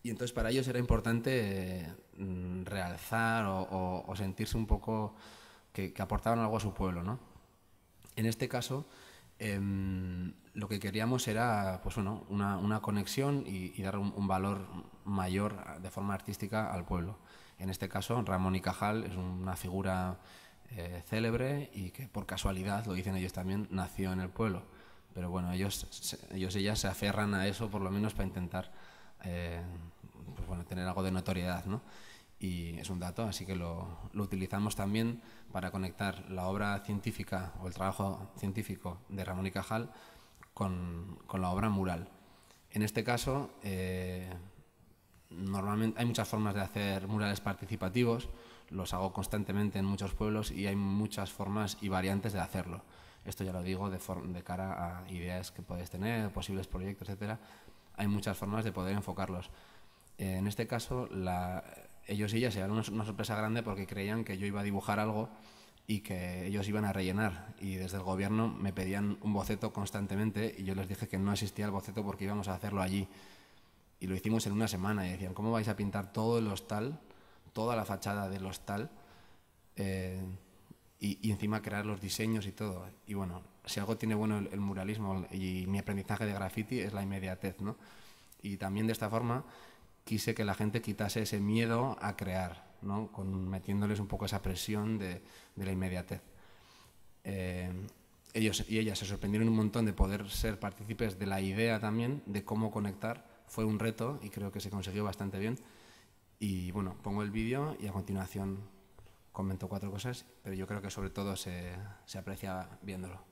Y entonces para ellos era importante realzar o sentirse un poco que aportaban algo a su pueblo, ¿no? En este caso, lo que queríamos era pues, bueno, una conexión y dar un valor mayor de forma artística al pueblo. En este caso, Ramón y Cajal es una figura célebre y que por casualidad, lo dicen ellos también, nació en el pueblo. Pero bueno, ellas se aferran a eso por lo menos para intentar pues bueno, tener algo de notoriedad, ¿no? Y es un dato, así que lo utilizamos también para conectar la obra científica o el trabajo científico de Ramón y Cajal con la obra mural. En este caso, normalmente hay muchas formas de hacer murales participativos, los hago constantemente en muchos pueblos y hay muchas formas y variantes de hacerlo. Esto ya lo digo de cara a ideas que podéis tener, posibles proyectos, etc. Hay muchas formas de poder enfocarlos. En este caso, ellos y ellas se dieron una sorpresa grande porque creían que yo iba a dibujar algo y que ellos iban a rellenar. Y desde el gobierno me pedían un boceto constantemente y yo les dije que no existía el boceto porque íbamos a hacerlo allí. Y lo hicimos en una semana y decían, ¿cómo vais a pintar todo el hostal, toda la fachada del hostal y encima crear los diseños y todo? Y bueno, si algo tiene bueno el muralismo y mi aprendizaje de graffiti es la inmediatez, ¿no? Y también de esta forma quise que la gente quitase ese miedo a crear, ¿no? Metiéndoles un poco esa presión de la inmediatez. Ellos y ellas se sorprendieron un montón de poder ser partícipes de la idea también, de cómo conectar. Fue un reto y creo que se consiguió bastante bien. Y bueno, pongo el vídeo y a continuación comento 4 cosas, pero yo creo que sobre todo se aprecia viéndolo.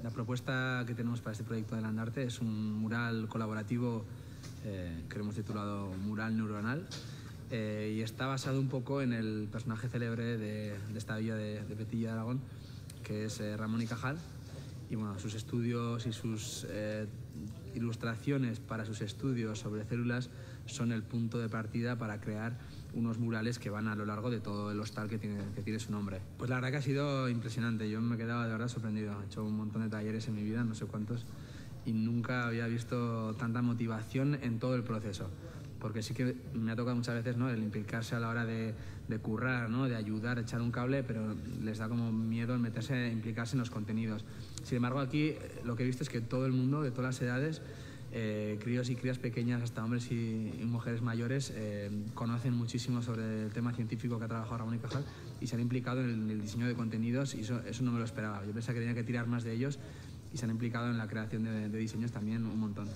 La propuesta que tenemos para este proyecto de Landarte es un mural colaborativo que hemos titulado Mural Neuronal y está basado un poco en el personaje célebre de esta villa de Petilla de Aragón, que es Ramón y Cajal. Y bueno, sus estudios y sus ilustraciones para sus estudios sobre células son el punto de partida para crear unos murales que van a lo largo de todo el hostal que tiene su nombre. Pues la verdad que ha sido impresionante, yo me he quedado de verdad sorprendido. He hecho un montón de talleres en mi vida, no sé cuántos, y nunca había visto tanta motivación en todo el proceso. Porque sí que me ha tocado muchas veces, ¿no?, el implicarse a la hora de currar, ¿no?, de ayudar, echar un cable, pero les da como miedo el meterse, implicarse en los contenidos. Sin embargo, aquí lo que he visto es que todo el mundo, de todas las edades, críos y crías pequeñas, hasta hombres y mujeres mayores, conocen muchísimo sobre el tema científico que ha trabajado Ramón y Cajal y se han implicado en el diseño de contenidos, y eso no me lo esperaba. Yo pensaba que tenía que tirar más de ellos y se han implicado en la creación de diseños también un montón.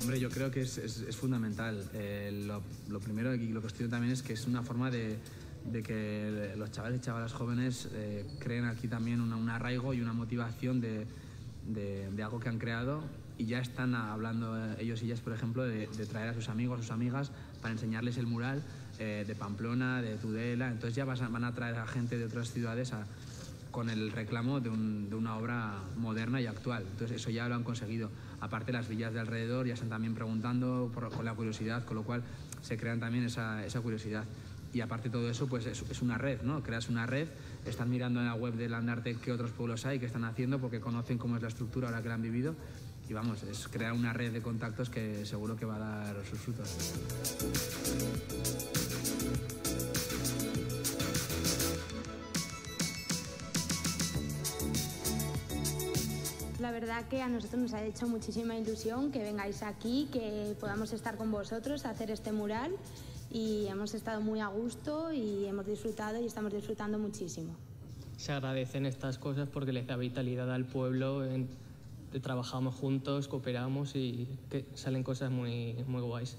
Hombre, yo creo que es fundamental. Lo primero y lo que estoy viendo también es que es una forma de que los chavales y chavalas jóvenes creen aquí también un arraigo y una motivación de algo que han creado, y ya están hablando ellos y ellas, por ejemplo, de traer a sus amigos, a sus amigas, para enseñarles el mural de Pamplona, de Tudela. Entonces ya van a traer a gente de otras ciudades con el reclamo de una obra moderna y actual. Entonces eso ya lo han conseguido. Aparte, las villas de alrededor ya están también preguntando con la curiosidad, con lo cual se crean también esa curiosidad. Y aparte todo eso, pues es una red, ¿no? Creas una red, están mirando en la web de Landarte qué otros pueblos hay, qué están haciendo, porque conocen cómo es la estructura ahora que la han vivido. Y vamos, es crear una red de contactos que seguro que va a dar sus frutos. La verdad que a nosotros nos ha hecho muchísima ilusión que vengáis aquí, que podamos estar con vosotros, hacer este mural, y hemos estado muy a gusto y hemos disfrutado y estamos disfrutando muchísimo. Se agradecen estas cosas porque les da vitalidad al pueblo, trabajamos juntos, cooperamos y que salen cosas muy guays.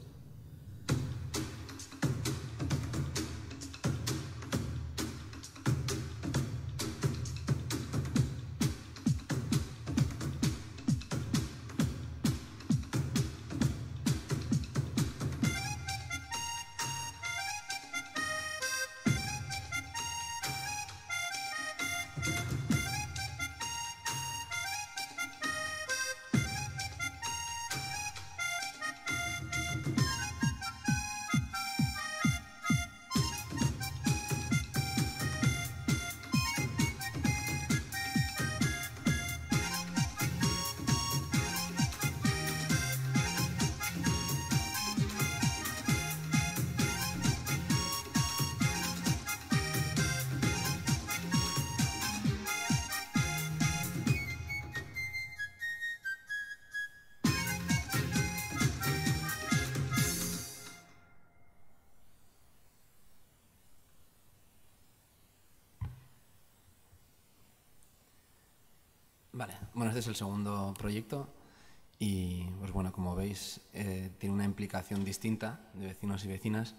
Vale, bueno, este es el segundo proyecto y, pues bueno, como veis, tiene una implicación distinta de vecinos y vecinas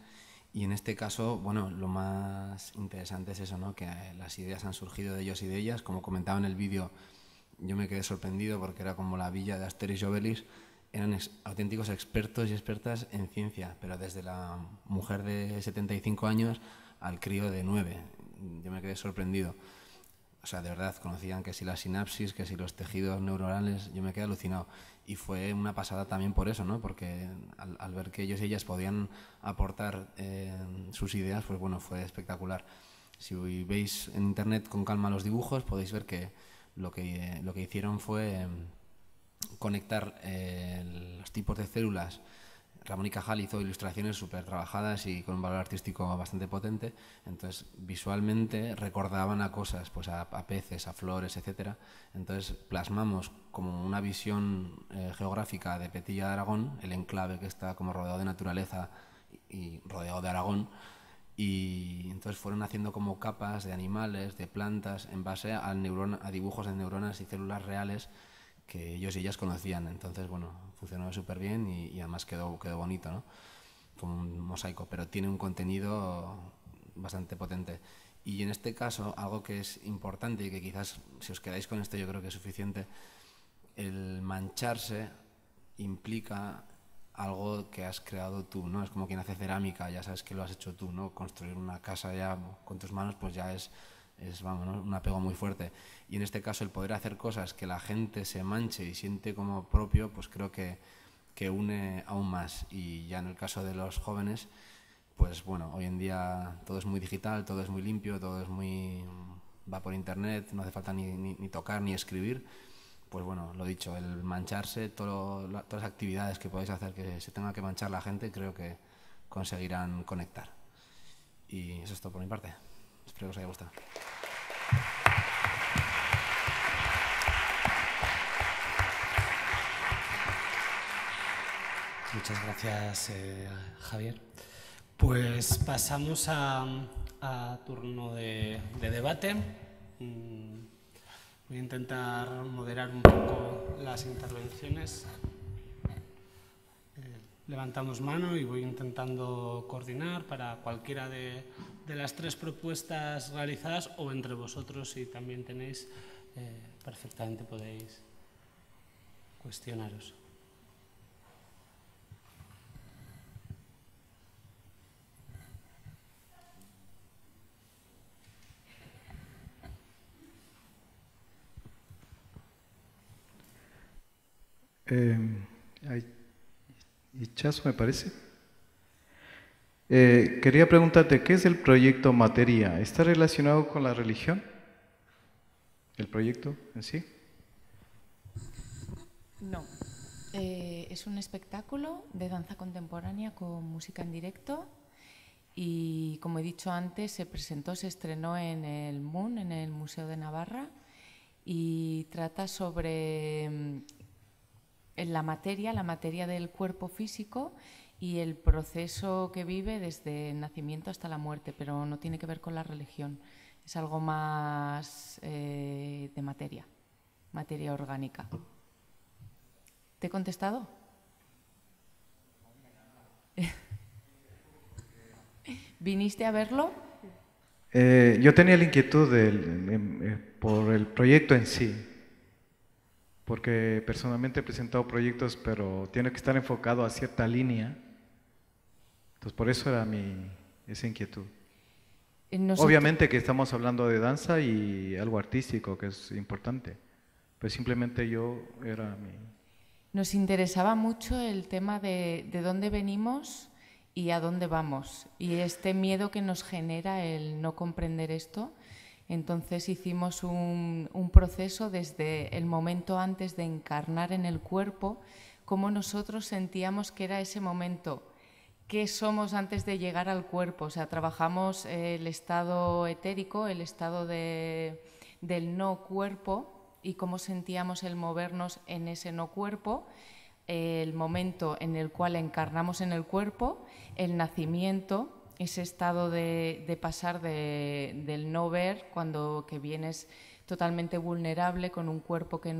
y en este caso, bueno, lo más interesante es eso, ¿no? Que las ideas han surgido de ellos y de ellas. Como comentaba en el vídeo, yo me quedé sorprendido porque era como la villa de Asterix y Obelix, eran auténticos expertos y expertas en ciencia, pero desde la mujer de 75 años al crío de 9. Yo me quedé sorprendido. O sea, de verdad, conocían que si la sinapsis, que si los tejidos neuronales, yo me quedé alucinado. Y fue una pasada también por eso, ¿no? Porque al ver que ellos y ellas podían aportar sus ideas, pues bueno, fue espectacular. Si veis en internet con calma los dibujos, podéis ver que lo que hicieron fue conectar los tipos de células. Ramón y Cajal hizo ilustraciones súper trabajadas y con un valor artístico bastante potente, entonces visualmente recordaban a cosas, pues a peces, a flores, etcétera. Entonces plasmamos como una visión geográfica de Petilla de Aragón, el enclave que está como rodeado de naturaleza y rodeado de Aragón, y entonces fueron haciendo como capas de animales, de plantas, en base a dibujos de neuronas y células reales que ellos y ellas conocían. Entonces, bueno, funcionó súper bien y además quedó bonito, ¿no? Como un mosaico, pero tiene un contenido bastante potente. Y en este caso, algo que es importante y que quizás si os quedáis con esto yo creo que es suficiente, el mancharse implica algo que has creado tú, ¿no? Es como quien hace cerámica, ya sabes que lo has hecho tú, ¿no? Construir una casa ya con tus manos pues ya es vamos, ¿no? Un apego muy fuerte. Y en este caso el poder hacer cosas que la gente se manche y siente como propio, pues creo que une aún más. Y ya en el caso de los jóvenes, pues bueno, hoy en día todo es muy digital, todo es muy limpio, todo es muy... va por internet, no hace falta ni tocar ni escribir. Pues bueno, lo dicho, el mancharse, todas las actividades que podéis hacer que se tenga que manchar la gente, creo que conseguirán conectar. Y eso es todo por mi parte. Espero que os haya gustado. Muchas gracias, Javier. Pues pasamos a turno de debate. Voy a intentar moderar un poco las intervenciones. Levantamos mano y voy intentando coordinar para cualquiera de las tres propuestas realizadas o entre vosotros, si también tenéis, perfectamente podéis cuestionaros. Ichazo, me parece. Quería preguntarte, ¿qué es el proyecto Materia? ¿Está relacionado con la religión? ¿El proyecto en sí? No. Es un espectáculo de danza contemporánea con música en directo y, como he dicho antes, se estrenó en el MUN, en el Museo de Navarra, y trata sobre la materia del cuerpo físico y el proceso que vive desde el nacimiento hasta la muerte, pero no tiene que ver con la religión, es algo más de materia orgánica. ¿Te he contestado? ¿Viniste a verlo? Yo tenía la inquietud por el proyecto en sí, porque personalmente he presentado proyectos, pero tiene que estar enfocado a cierta línea. Entonces, por eso era esa inquietud. Obviamente que estamos hablando de danza y algo artístico, que es importante, pero simplemente Nos interesaba mucho el tema de dónde venimos y a dónde vamos, y este miedo que nos genera el no comprender esto. Entonces hicimos un proceso desde el momento antes de encarnar en el cuerpo, cómo nosotros sentíamos que era ese momento, qué somos antes de llegar al cuerpo. O sea, trabajamos el estado etérico, el estado del no cuerpo y cómo sentíamos el movernos en ese no cuerpo, el momento en el cual encarnamos en el cuerpo, el nacimiento, ese estado de pasar del no ver, cuando que vienes totalmente vulnerable, con un cuerpo que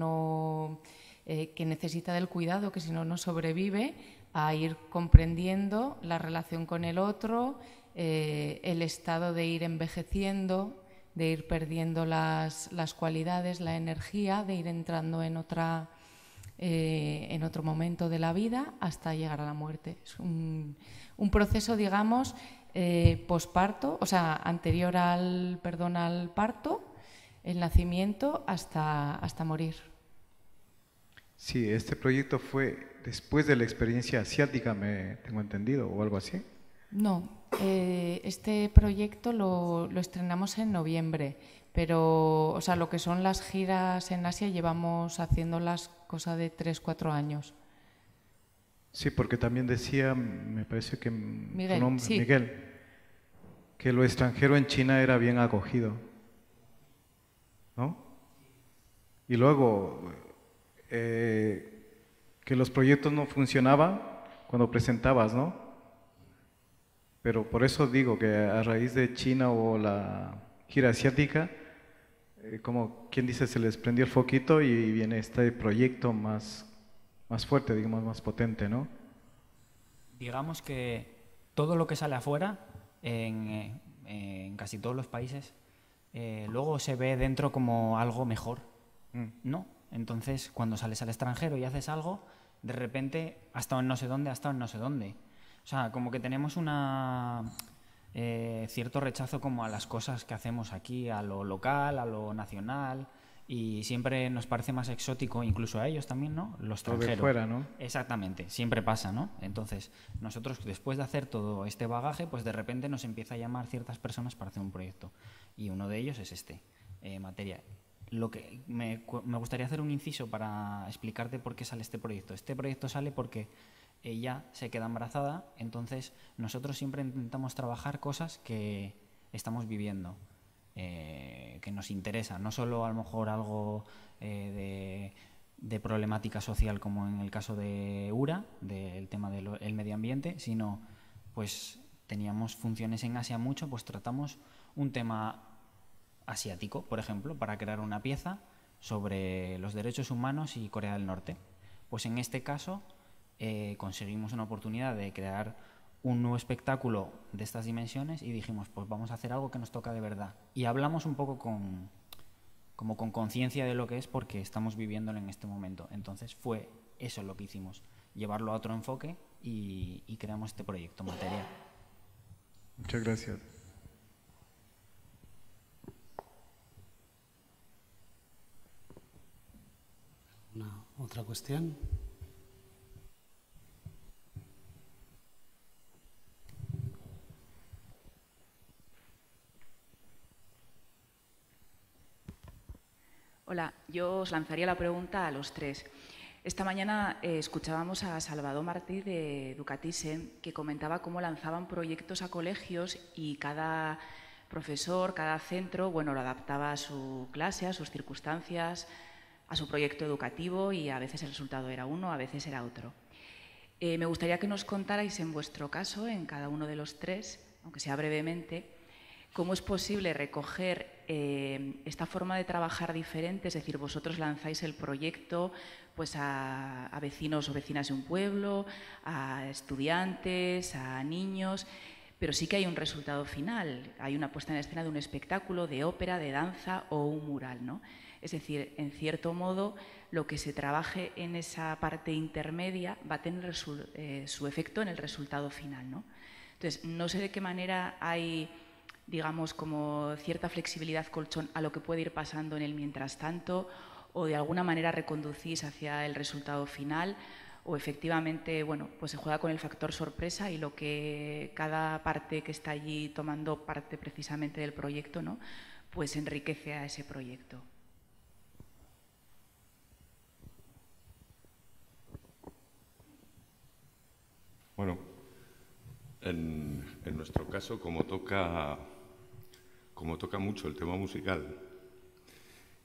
necesita del cuidado, que si no, no sobrevive, a ir comprendiendo la relación con el otro, el estado de ir envejeciendo, de ir perdiendo las cualidades, la energía, de ir entrando en otro momento de la vida hasta llegar a la muerte. Es un proceso, digamos, posparto, o sea, anterior al parto, el nacimiento hasta morir. Sí, este proyecto fue después de la experiencia asiática, me tengo entendido, o algo así. No, este proyecto lo estrenamos en noviembre, pero o sea, lo que son las giras en Asia llevamos haciéndolas cosa de 3-4 años. Sí, porque también decía, me parece que Miguel, tu nombre, sí. Miguel, que lo extranjero en China era bien acogido, ¿no? Y luego que los proyectos no funcionaban cuando presentabas, ¿no? Pero por eso digo que a raíz de China o la gira asiática, como quien dice, se les prendió el foquito y viene este proyecto más fuerte, digamos, más potente, ¿no? Digamos que todo lo que sale afuera, en casi todos los países, luego se ve dentro como algo mejor, ¿no? Entonces, cuando sales al extranjero y haces algo, de repente ha estado en no sé dónde, ha estado en no sé dónde. O sea, como que tenemos cierto rechazo como a las cosas que hacemos aquí, a lo local, a lo nacional, y siempre nos parece más exótico, incluso a ellos también, ¿no? Lo extranjero. Todo de fuera, ¿no? Exactamente, siempre pasa, ¿no? Entonces, nosotros después de hacer todo este bagaje, pues de repente nos empieza a llamar ciertas personas para hacer un proyecto, y uno de ellos es Materia. Lo que me gustaría hacer un inciso para explicarte por qué sale este proyecto. Este proyecto sale porque ella se queda embarazada, entonces nosotros siempre intentamos trabajar cosas que estamos viviendo, que nos interesa, no solo a lo mejor algo de problemática social como en el caso de URA, del tema del medio ambiente, sino pues teníamos funciones en Asia mucho, pues tratamos un tema asiático, por ejemplo, para crear una pieza sobre los derechos humanos y Corea del Norte. Pues en este caso conseguimos una oportunidad de crear un nuevo espectáculo de estas dimensiones y dijimos, pues vamos a hacer algo que nos toca de verdad. Y hablamos un poco con conciencia de lo que es porque estamos viviéndolo en este momento. Entonces fue eso lo que hicimos, llevarlo a otro enfoque y creamos este proyecto, Materia. Muchas gracias. ¿Otra cuestión? Hola, yo os lanzaría la pregunta a los tres. Esta mañana escuchábamos a Salvador Martí de Educatisen, que comentaba cómo lanzaban proyectos a colegios y cada profesor, cada centro, bueno, lo adaptaba a su clase, a sus circunstancias, a su proyecto educativo y a veces el resultado era uno, a veces era otro. Me gustaría que nos contarais en vuestro caso, en cada uno de los tres, aunque sea brevemente, cómo es posible recoger esta forma de trabajar diferente, es decir, vosotros lanzáis el proyecto pues, a vecinos o vecinas de un pueblo, a estudiantes, a niños, pero sí que hay un resultado final, hay una puesta en escena de un espectáculo, de ópera, de danza o un mural, ¿no? Es decir, en cierto modo, lo que se trabaje en esa parte intermedia va a tener su efecto en el resultado final, ¿no? Entonces, no sé de qué manera hay, digamos, como cierta flexibilidad colchón a lo que puede ir pasando en el mientras tanto, o de alguna manera reconducís hacia el resultado final, o efectivamente, bueno, pues se juega con el factor sorpresa y lo que cada parte que está allí tomando parte precisamente del proyecto, ¿no?, pues enriquece a ese proyecto. Bueno, en nuestro caso, como toca mucho el tema musical,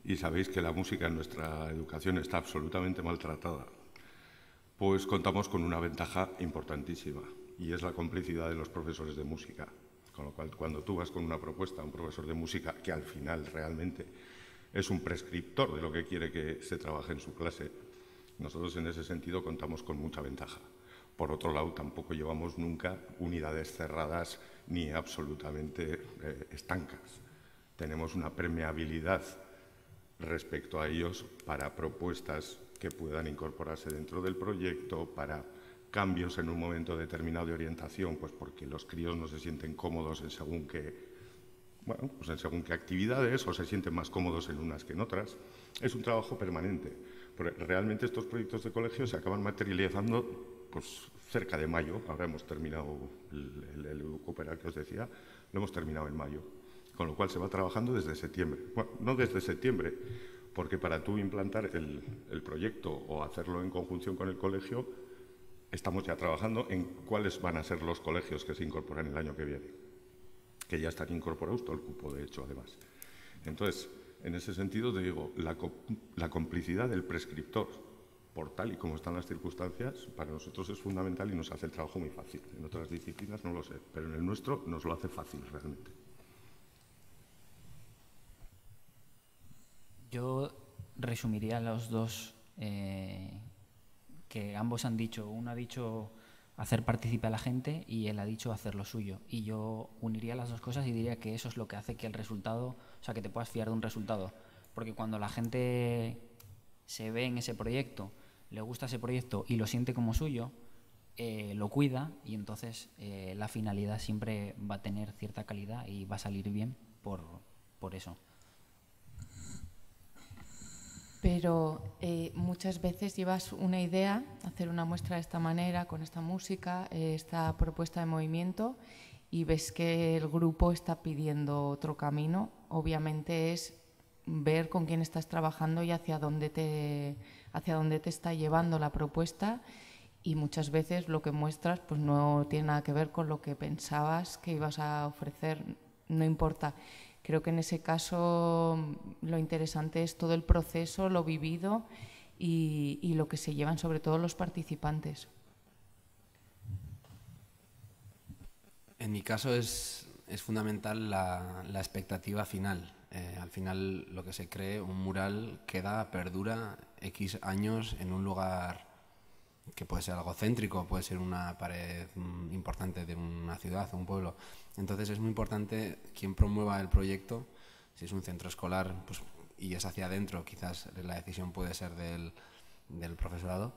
y sabéis que la música en nuestra educación está absolutamente maltratada, pues contamos con una ventaja importantísima, y es la complicidad de los profesores de música. Con lo cual, cuando tú vas con una propuesta a un profesor de música, que al final realmente es un prescriptor de lo que quiere que se trabaje en su clase. Nosotros en ese sentido contamos con mucha ventaja. Por otro lado, tampoco llevamos nunca unidades cerradas ni absolutamente estancas. Tenemos una permeabilidad respecto a ellos para propuestas que puedan incorporarse dentro del proyecto, para cambios en un momento determinado de orientación, pues porque los críos no se sienten cómodos en según qué, bueno, pues en según qué actividades, o se sienten más cómodos en unas que en otras. Es un trabajo permanente. Realmente estos proyectos de colegio se acaban materializando pues cerca de mayo. Ahora hemos terminado el Cooperar que os decía, lo hemos terminado en mayo, con lo cual se va trabajando desde septiembre. Bueno, no desde septiembre, porque para tú implantar el proyecto o hacerlo en conjunción con el colegio, estamos ya trabajando en cuáles van a ser los colegios que se incorporan el año que viene, que ya están incorporados, todo el cupo de hecho además. Entonces, en ese sentido te digo, la complicidad del prescriptor, por tal y como están las circunstancias, para nosotros es fundamental y nos hace el trabajo muy fácil. En otras disciplinas no lo sé, pero en el nuestro nos lo hace fácil realmente. Yo resumiría los dos que ambos han dicho. Uno ha dicho hacer partícipe a la gente y él ha dicho hacer lo suyo. Y yo uniría las dos cosas y diría que eso es lo que hace que el resultado, o sea, que te puedas fiar de un resultado. Porque cuando la gente se ve en ese proyecto, le gusta ese proyecto y lo siente como suyo, lo cuida y entonces la finalidad siempre va a tener cierta calidad y va a salir bien por eso. Pero muchas veces llevas una idea, hacer una muestra de esta manera, con esta música, esta propuesta de movimiento, y ves que el grupo está pidiendo otro camino. Obviamente es ver con quién estás trabajando y hacia dónde te está llevando la propuesta, y muchas veces lo que muestras pues no tiene nada que ver con lo que pensabas que ibas a ofrecer, no importa. Creo que en ese caso lo interesante es todo el proceso, lo vivido y lo que se llevan sobre todo los participantes. En mi caso es fundamental la expectativa final. Al final lo que se cree, un mural perdura X años en un lugar que puede ser algo céntrico, puede ser una pared importante de una ciudad o un pueblo. Entonces es muy importante quien promueva el proyecto. Si es un centro escolar pues, y es hacia adentro, quizás la decisión puede ser del profesorado.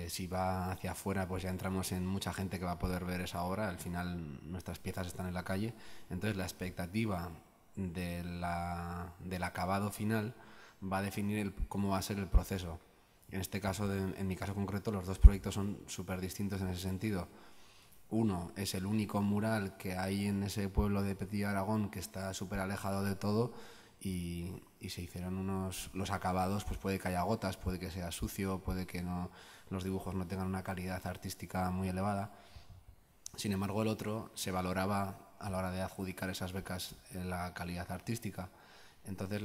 Si va hacia afuera, pues ya entramos en mucha gente que va a poder ver esa obra. Al final nuestras piezas están en la calle. Entonces la expectativa del acabado final va a definir cómo va a ser el proceso. En este caso, en mi caso concreto, los dos proyectos son súper distintos en ese sentido. Uno es el único mural que hay en ese pueblo de Petit Aragón que está súper alejado de todo y se hicieron los acabados, pues puede que haya gotas, puede que sea sucio, puede que los dibujos no tengan una calidad artística muy elevada. Sin embargo, el otro se valoraba a la hora de adjudicar esas becas en la calidad artística. Entonces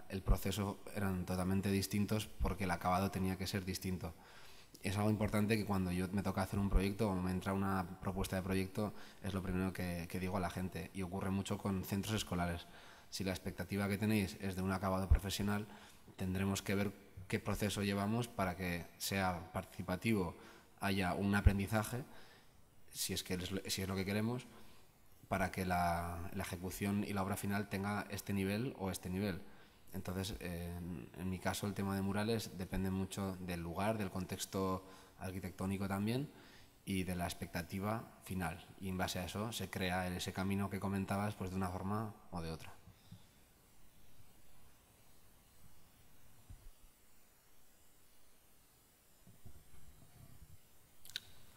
el proceso eran totalmente distintos porque el acabado tenía que ser distinto. Es algo importante que cuando me toca hacer un proyecto o me entra una propuesta de proyecto es lo primero que digo a la gente, y ocurre mucho con centros escolares. Si la expectativa que tenéis es de un acabado profesional, tendremos que ver qué proceso llevamos para que sea participativo, haya un aprendizaje, si es lo que queremos, para que la ejecución y la obra final tenga este nivel o este nivel. Entonces, en mi caso, el tema de murales depende mucho del lugar, del contexto arquitectónico también y de la expectativa final. Y en base a eso se crea ese camino que comentabas pues de una forma o de otra.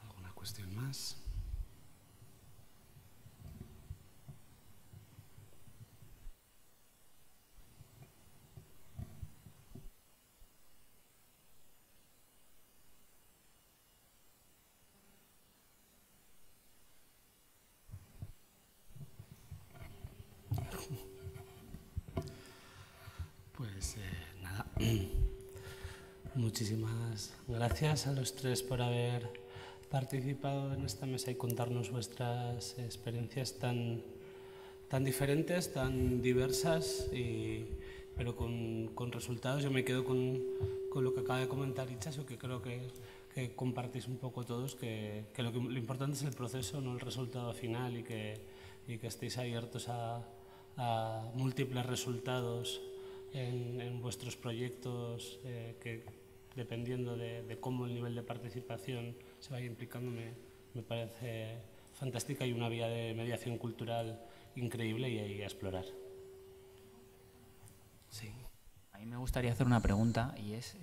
¿Alguna cuestión más? Pues nada, muchísimas gracias a los tres por haber participado en esta mesa y contarnos vuestras experiencias tan diferentes, tan diversas y pero con resultados. Yo me quedo con lo que acaba de comentar Itxaso, que creo que compartís un poco todos, que lo importante es el proceso, no el resultado final, y que estéis abiertos a múltiples resultados en vuestros proyectos, que dependiendo de cómo el nivel de participación se vaya implicando, me parece fantástica y una vía de mediación cultural increíble y a explorar. Sí. A mí me gustaría hacer una pregunta, y es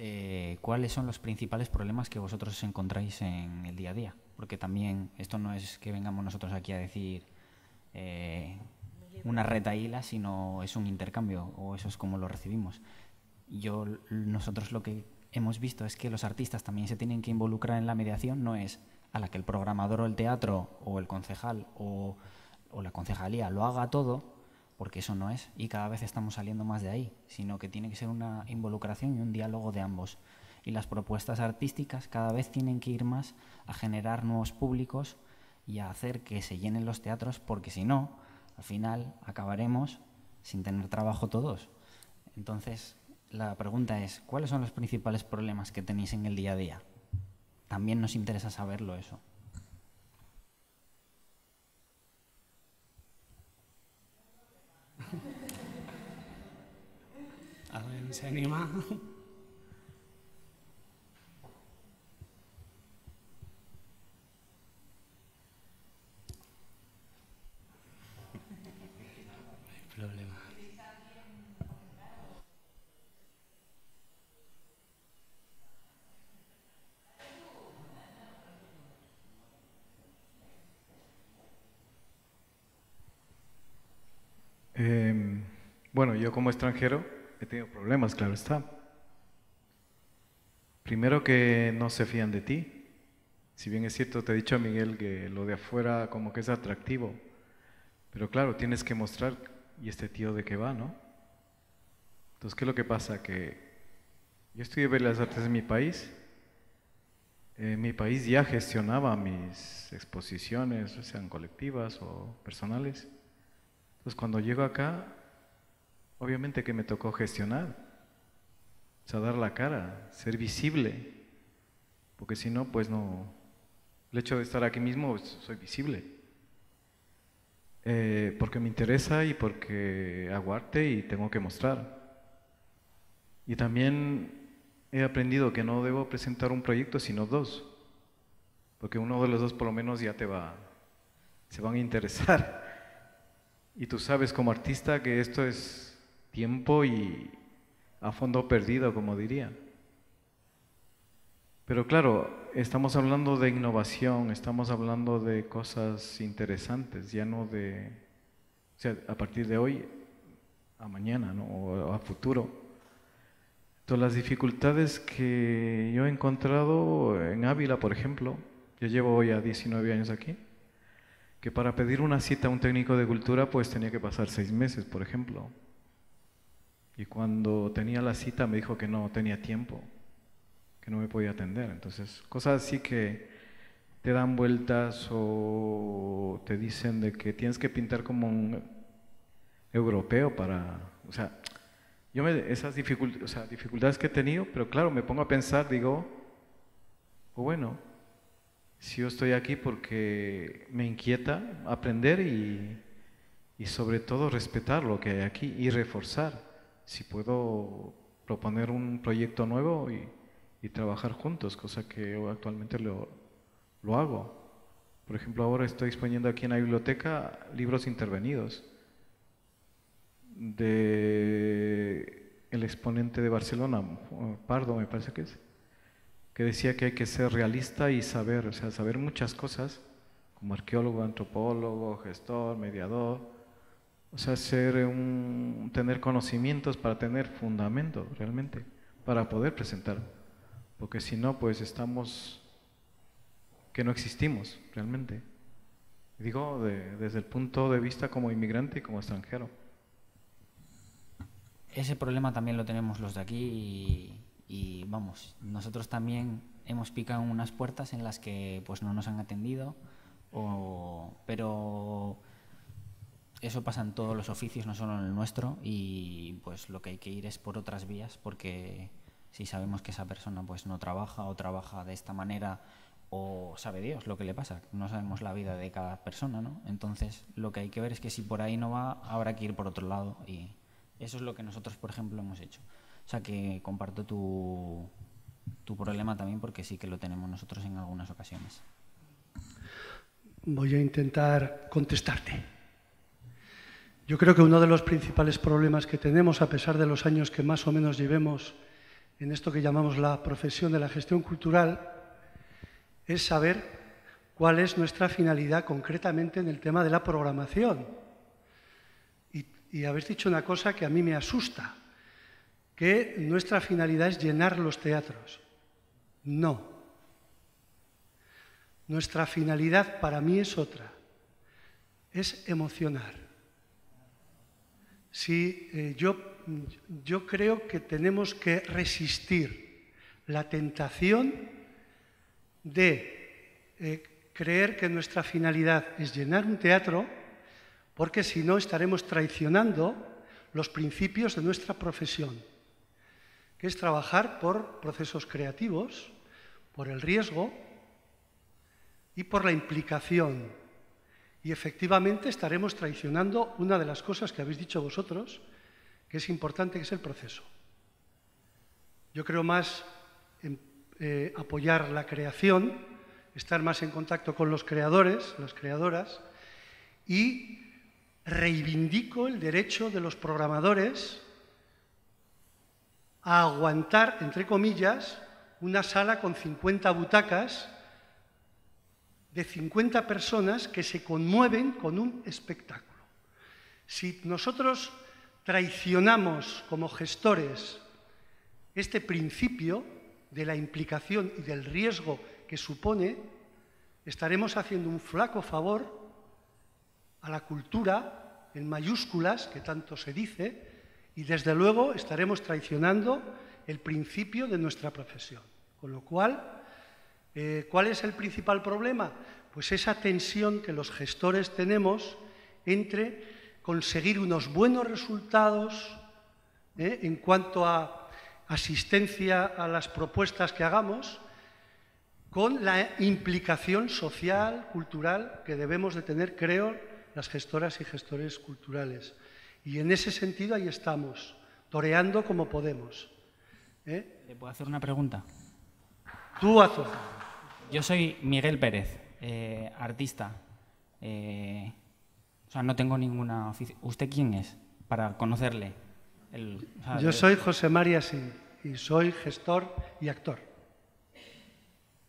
¿cuáles son los principales problemas que vosotros os encontráis en el día a día? Porque también esto no es que vengamos nosotros aquí a decir una retahíla, sino es un intercambio, o eso es como lo recibimos. Nosotros lo que hemos visto es que los artistas también se tienen que involucrar en la mediación, no es a la que el programador o el teatro o el concejal o la concejalía lo haga todo, porque eso no es, y cada vez estamos saliendo más de ahí, sino que tiene que ser una involucración y un diálogo de ambos. Y las propuestas artísticas cada vez tienen que ir más a generar nuevos públicos y a hacer que se llenen los teatros, porque si no, al final acabaremos sin tener trabajo todos. Entonces, la pregunta es, ¿cuáles son los principales problemas que tenéis en el día a día? También nos interesa saberlo eso. ¿Alguien se anima? No hay problema. Bueno, yo como extranjero he tenido problemas, claro está. Primero, que no se fían de ti. Si bien es cierto, te he dicho, Miguel, que lo de afuera como que es atractivo, pero claro, tienes que mostrar, ¿y este tío de qué va, no? Entonces, ¿qué es lo que pasa? Que yo estudié Bellas Artes en mi país. Mi país ya gestionaba mis exposiciones, sean colectivas o personales. Entonces, cuando llego acá, obviamente que me tocó gestionar, o sea, dar la cara, ser visible, porque si no, pues no, el hecho de estar aquí mismo, pues, soy visible, porque me interesa y porque hago arte y tengo que mostrar. Y también he aprendido que no debo presentar un proyecto, sino dos, porque uno de los dos por lo menos ya se van a interesar. Y tú sabes como artista que esto es tiempo y a fondo perdido, como diría. Pero claro, estamos hablando de innovación, estamos hablando de cosas interesantes, ya no de, o sea, a partir de hoy a mañana, ¿no? O a futuro. Entonces, las dificultades que yo he encontrado en Ávila, por ejemplo, yo llevo ya 19 años aquí, que para pedir una cita a un técnico de cultura pues tenía que pasar 6 meses, por ejemplo. Y cuando tenía la cita me dijo que no tenía tiempo, que no me podía atender. Entonces, cosas así que te dan vueltas o te dicen de que tienes que pintar como un europeo para... O sea, esas dificultades que he tenido, pero claro, me pongo a pensar, digo, pues bueno, si yo estoy aquí porque me inquieta aprender y sobre todo respetar lo que hay aquí y reforzar. Si puedo proponer un proyecto nuevo y trabajar juntos, cosa que yo actualmente lo hago. Por ejemplo, ahora estoy exponiendo aquí en la biblioteca libros intervenidos de el exponente de Barcelona, Pardo me parece que decía que hay que ser realista y saber, o sea, saber muchas cosas, como arqueólogo, antropólogo, gestor, mediador, o sea, tener conocimientos para tener fundamento realmente, para poder presentar, porque si no, pues que no existimos realmente. Digo, desde el punto de vista como inmigrante y como extranjero. Ese problema también lo tenemos los de aquí y vamos, nosotros también hemos picado unas puertas en las que pues no nos han atendido, pero eso pasa en todos los oficios, no solo en el nuestro, y pues lo que hay que ir es por otras vías, porque si sabemos que esa persona pues no trabaja o trabaja de esta manera, o sabe Dios lo que le pasa, no sabemos la vida de cada persona, ¿no? Entonces lo que hay que ver es que si por ahí no va, habrá que ir por otro lado, y eso es lo que nosotros, por ejemplo, hemos hecho. O sea que comparto tu problema también, porque sí que lo tenemos nosotros en algunas ocasiones. Voy a intentar contestarte. Yo creo que uno de los principales problemas que tenemos, a pesar de los años que más o menos llevemos en esto que llamamos la profesión de la gestión cultural, es saber cuál es nuestra finalidad concretamente en el tema de la programación. Y habéis dicho una cosa que a mí me asusta, que nuestra finalidad es llenar los teatros. No. Nuestra finalidad para mí es otra, es emocionar. Yo creo que tenemos que resistir la tentación de creer que nuestra finalidad es llenar un teatro, porque si no estaremos traicionando los principios de nuestra profesión, que es trabajar por procesos creativos, por el riesgo y por la implicación. Y efectivamente estaremos traicionando una de las cosas que habéis dicho vosotros, que es importante, que es el proceso. Yo creo más en apoyar la creación, estar más en contacto con los creadores, las creadoras, y reivindico el derecho de los programadores a aguantar, entre comillas, una sala con 50 butacas de 50 personas que se conmueven con un espectáculo. Si nosotros traicionamos como gestores este principio de la implicación y del riesgo que supone, estaremos haciendo un flaco favor a la cultura, en mayúsculas, que tanto se dice, y desde luego estaremos traicionando el principio de nuestra profesión. Con lo cual, ¿cuál es el principal problema? Pues esa tensión que los gestores tenemos entre conseguir unos buenos resultados en cuanto a asistencia a las propuestas que hagamos, con la implicación social, cultural, que debemos de tener, creo, las gestoras y gestores culturales. Y en ese sentido ahí estamos, toreando como podemos. ¿Le puedo hacer una pregunta? Tú haces. Yo soy Miguel Pérez, artista. O sea, no tengo ninguna oficina. ¿Usted quién es? Para conocerle. Yo soy José María Sí, y soy gestor y actor.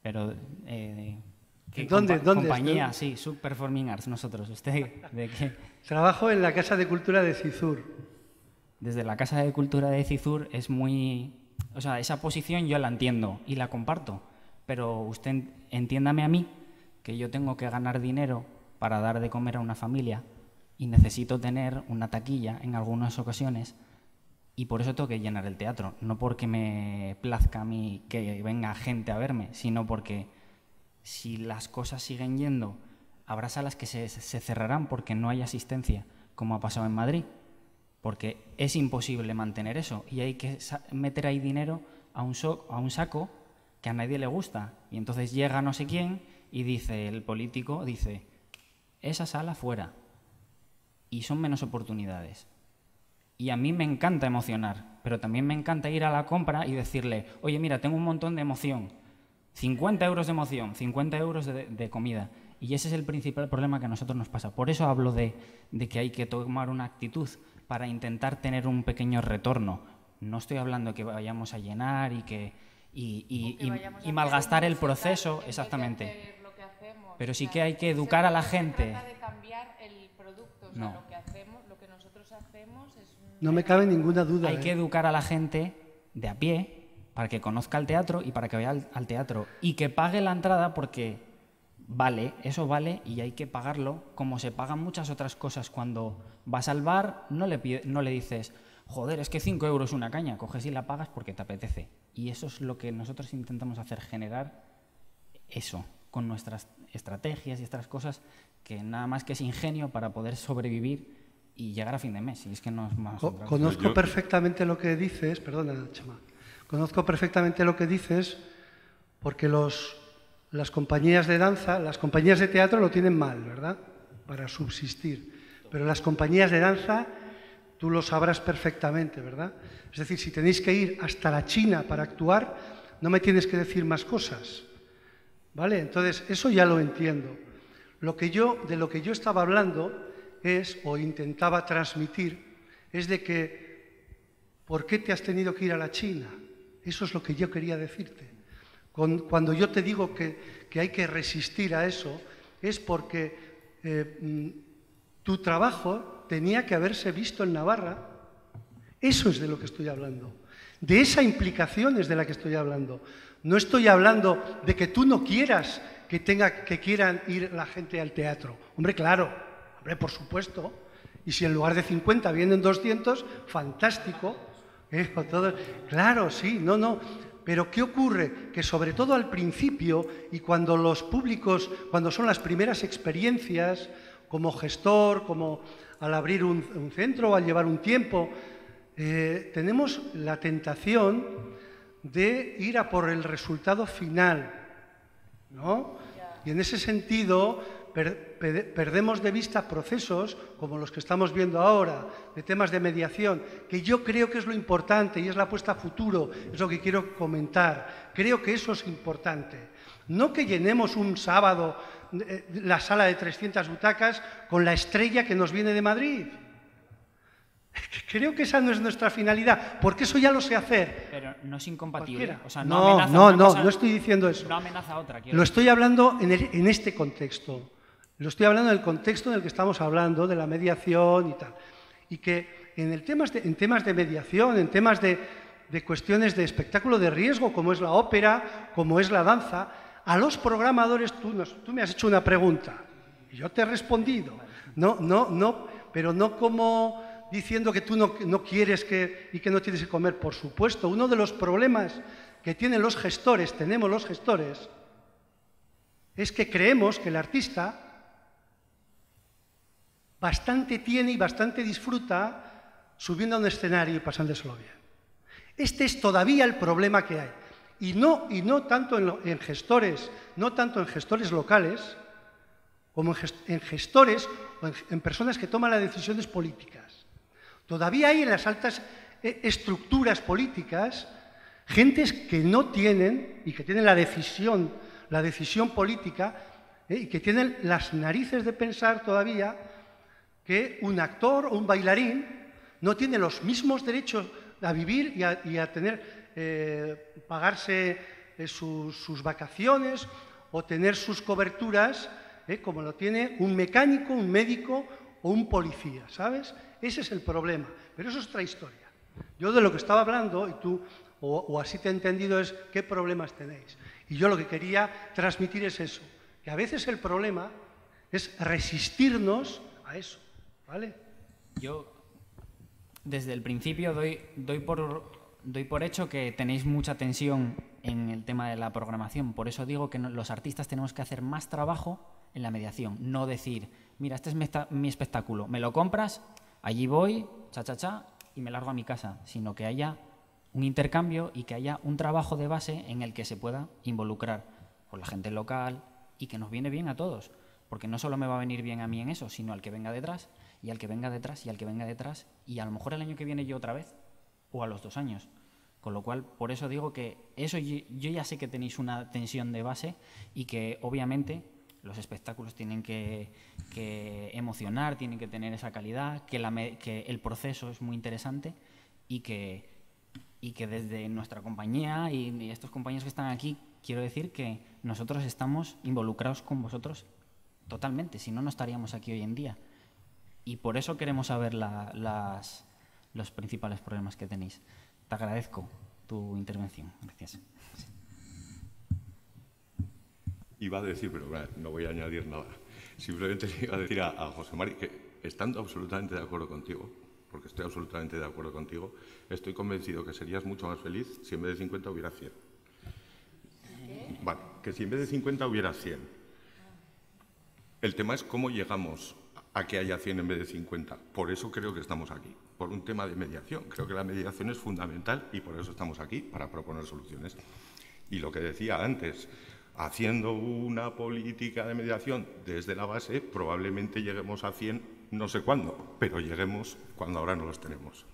Pero, ¿qué ¿Dónde compañía? estoy? Sí, Subperforming Arts, nosotros. ¿Usted de qué? Trabajo en la Casa de Cultura de Cizur. Desde la Casa de Cultura de Cizur es muy... O sea, esa posición yo la entiendo y la comparto, pero usted entiéndame a mí, que yo tengo que ganar dinero para dar de comer a una familia y necesito tener una taquilla en algunas ocasiones, y por eso tengo que llenar el teatro, no porque me plazca a mí que venga gente a verme, sino porque si las cosas siguen yendo, habrá salas que se cerrarán porque no hay asistencia, como ha pasado en Madrid, porque es imposible mantener eso y hay que meter ahí dinero a un saco que a nadie le gusta, y entonces llega no sé quién y dice, el político dice, esa sala fuera, y son menos oportunidades. Y a mí me encanta emocionar, pero también me encanta ir a la compra y decirle, oye, mira, tengo un montón de emoción, 50 euros de emoción, 50 euros de comida. Y ese es el principal problema que a nosotros nos pasa. Por eso hablo de que hay que tomar una actitud para intentar tener un pequeño retorno. No estoy hablando de que vayamos a llenar y malgastar el proceso, exactamente. Pero sí que hay que educar a la gente. No. No me cabe ninguna duda. Hay que educar a la gente de a pie para que conozca el teatro y para que vaya al teatro y que pague la entrada, porque vale, eso vale, y hay que pagarlo como se pagan muchas otras cosas. Cuando vas al bar no le dices, joder, es que 5 euros una caña, coges y la pagas porque te apetece. Y eso es lo que nosotros intentamos hacer, generar eso con nuestras estrategias y estas cosas, que nada más que es ingenio para poder sobrevivir y llegar a fin de mes. Y es que no es más. Conozco perfectamente lo que dices, perdona, Chema, conozco perfectamente lo que dices porque las compañías de danza, las compañías de teatro lo tienen mal, ¿verdad? Para subsistir. Pero las compañías de danza, tú lo sabrás perfectamente, ¿verdad? Es decir, si tenéis que ir hasta la China para actuar, no me tienes que decir más cosas, ¿vale? Entonces, eso ya lo entiendo. De lo que yo estaba hablando es, o intentaba transmitir, es de que, ¿por qué te has tenido que ir a la China? Eso es lo que yo quería decirte. Cuando yo te digo que hay que resistir a eso, es porque tu trabajo tenía que haberse visto en Navarra. Eso es de lo que estoy hablando. De esa implicación es de la que estoy hablando. No estoy hablando de que tú no quieras que quieran ir la gente al teatro. Hombre, claro, hombre, por supuesto. Y si en lugar de 50 vienen 200, fantástico. Claro, sí, no. Pero ¿qué ocurre? Que sobre todo al principio y cuando los públicos, cuando son las primeras experiencias, como gestor, como al abrir un centro o al llevar un tiempo, tenemos la tentación de ir a por el resultado final, ¿no? Y en ese sentido perdemos de vista procesos como los que estamos viendo ahora, de temas de mediación, que yo creo que es lo importante y es la apuesta a futuro, es lo que quiero comentar. Creo que eso es importante. No que llenemos un sábado la sala de 300 butacas con la estrella que nos viene de Madrid. Creo que esa no es nuestra finalidad, porque eso ya lo sé hacer. Pero no es incompatible. O sea, no estoy diciendo eso. No amenaza a otra. Lo estoy hablando en este contexto. Lo estoy hablando en el contexto en el que estamos hablando, de la mediación y tal. Y que en temas de mediación, en temas de cuestiones de espectáculo de riesgo, como es la ópera, como es la danza, a los programadores, tú me has hecho una pregunta y yo te he respondido. Pero no como diciendo que tú no quieres y que no tienes que comer. Por supuesto, uno de los problemas que tenemos los gestores, es que creemos que el artista bastante tiene y bastante disfruta subiendo a un escenario y pasándoselo bien. Este es todavía el problema que hay. Y no tanto en gestores, no tanto en gestores locales, como en gestores o en personas que toman las decisiones políticas. Todavía hay en las altas estructuras políticas gentes que no tienen y que tienen la decisión política y que tienen las narices de pensar todavía que un actor o un bailarín no tiene los mismos derechos a vivir y a tener, pagarse sus vacaciones o tener sus coberturas como lo tiene un mecánico, un médico o un policía, ¿sabes? Ese es el problema, pero eso es otra historia. Yo de lo que estaba hablando, y tú, o así te he entendido, es qué problemas tenéis. Y yo lo que quería transmitir es eso, que a veces el problema es resistirnos a eso, ¿vale? Yo, desde el principio, doy por hecho que tenéis mucha tensión en el tema de la programación. Por eso digo que los artistas tenemos que hacer más trabajo en la mediación. No decir, mira, este es mi espectáculo, me lo compras, allí voy, y me largo a mi casa. Sino que haya un intercambio y que haya un trabajo de base en el que se pueda involucrar con la gente local y que nos viene bien a todos. Porque no solo me va a venir bien a mí en eso, sino al que venga detrás, y al que venga detrás, y al que venga detrás, y a lo mejor el año que viene yo otra vez, o a los 2 años. Con lo cual, por eso digo que eso yo ya sé que tenéis una tensión de base y que obviamente los espectáculos tienen que emocionar, tienen que tener esa calidad, que el proceso es muy interesante y que desde nuestra compañía y estos compañeros que están aquí, quiero decir que nosotros estamos involucrados con vosotros totalmente, si no, no estaríamos aquí hoy en día. Y por eso queremos saber los principales problemas que tenéis. Te agradezco tu intervención. Gracias. Iba a decir, pero no voy a añadir nada. Simplemente le iba a decir a José Mari que, estando absolutamente de acuerdo contigo, porque estoy absolutamente de acuerdo contigo, estoy convencido que serías mucho más feliz si en vez de 50 hubiera 100. Vale, que si en vez de 50 hubiera 100. El tema es cómo llegamos a que haya 100 en vez de 50. Por eso creo que estamos aquí, por un tema de mediación. Creo que la mediación es fundamental y por eso estamos aquí, para proponer soluciones. Y lo que decía antes, haciendo una política de mediación desde la base, probablemente lleguemos a 100, no sé cuándo, pero lleguemos cuando ahora no los tenemos.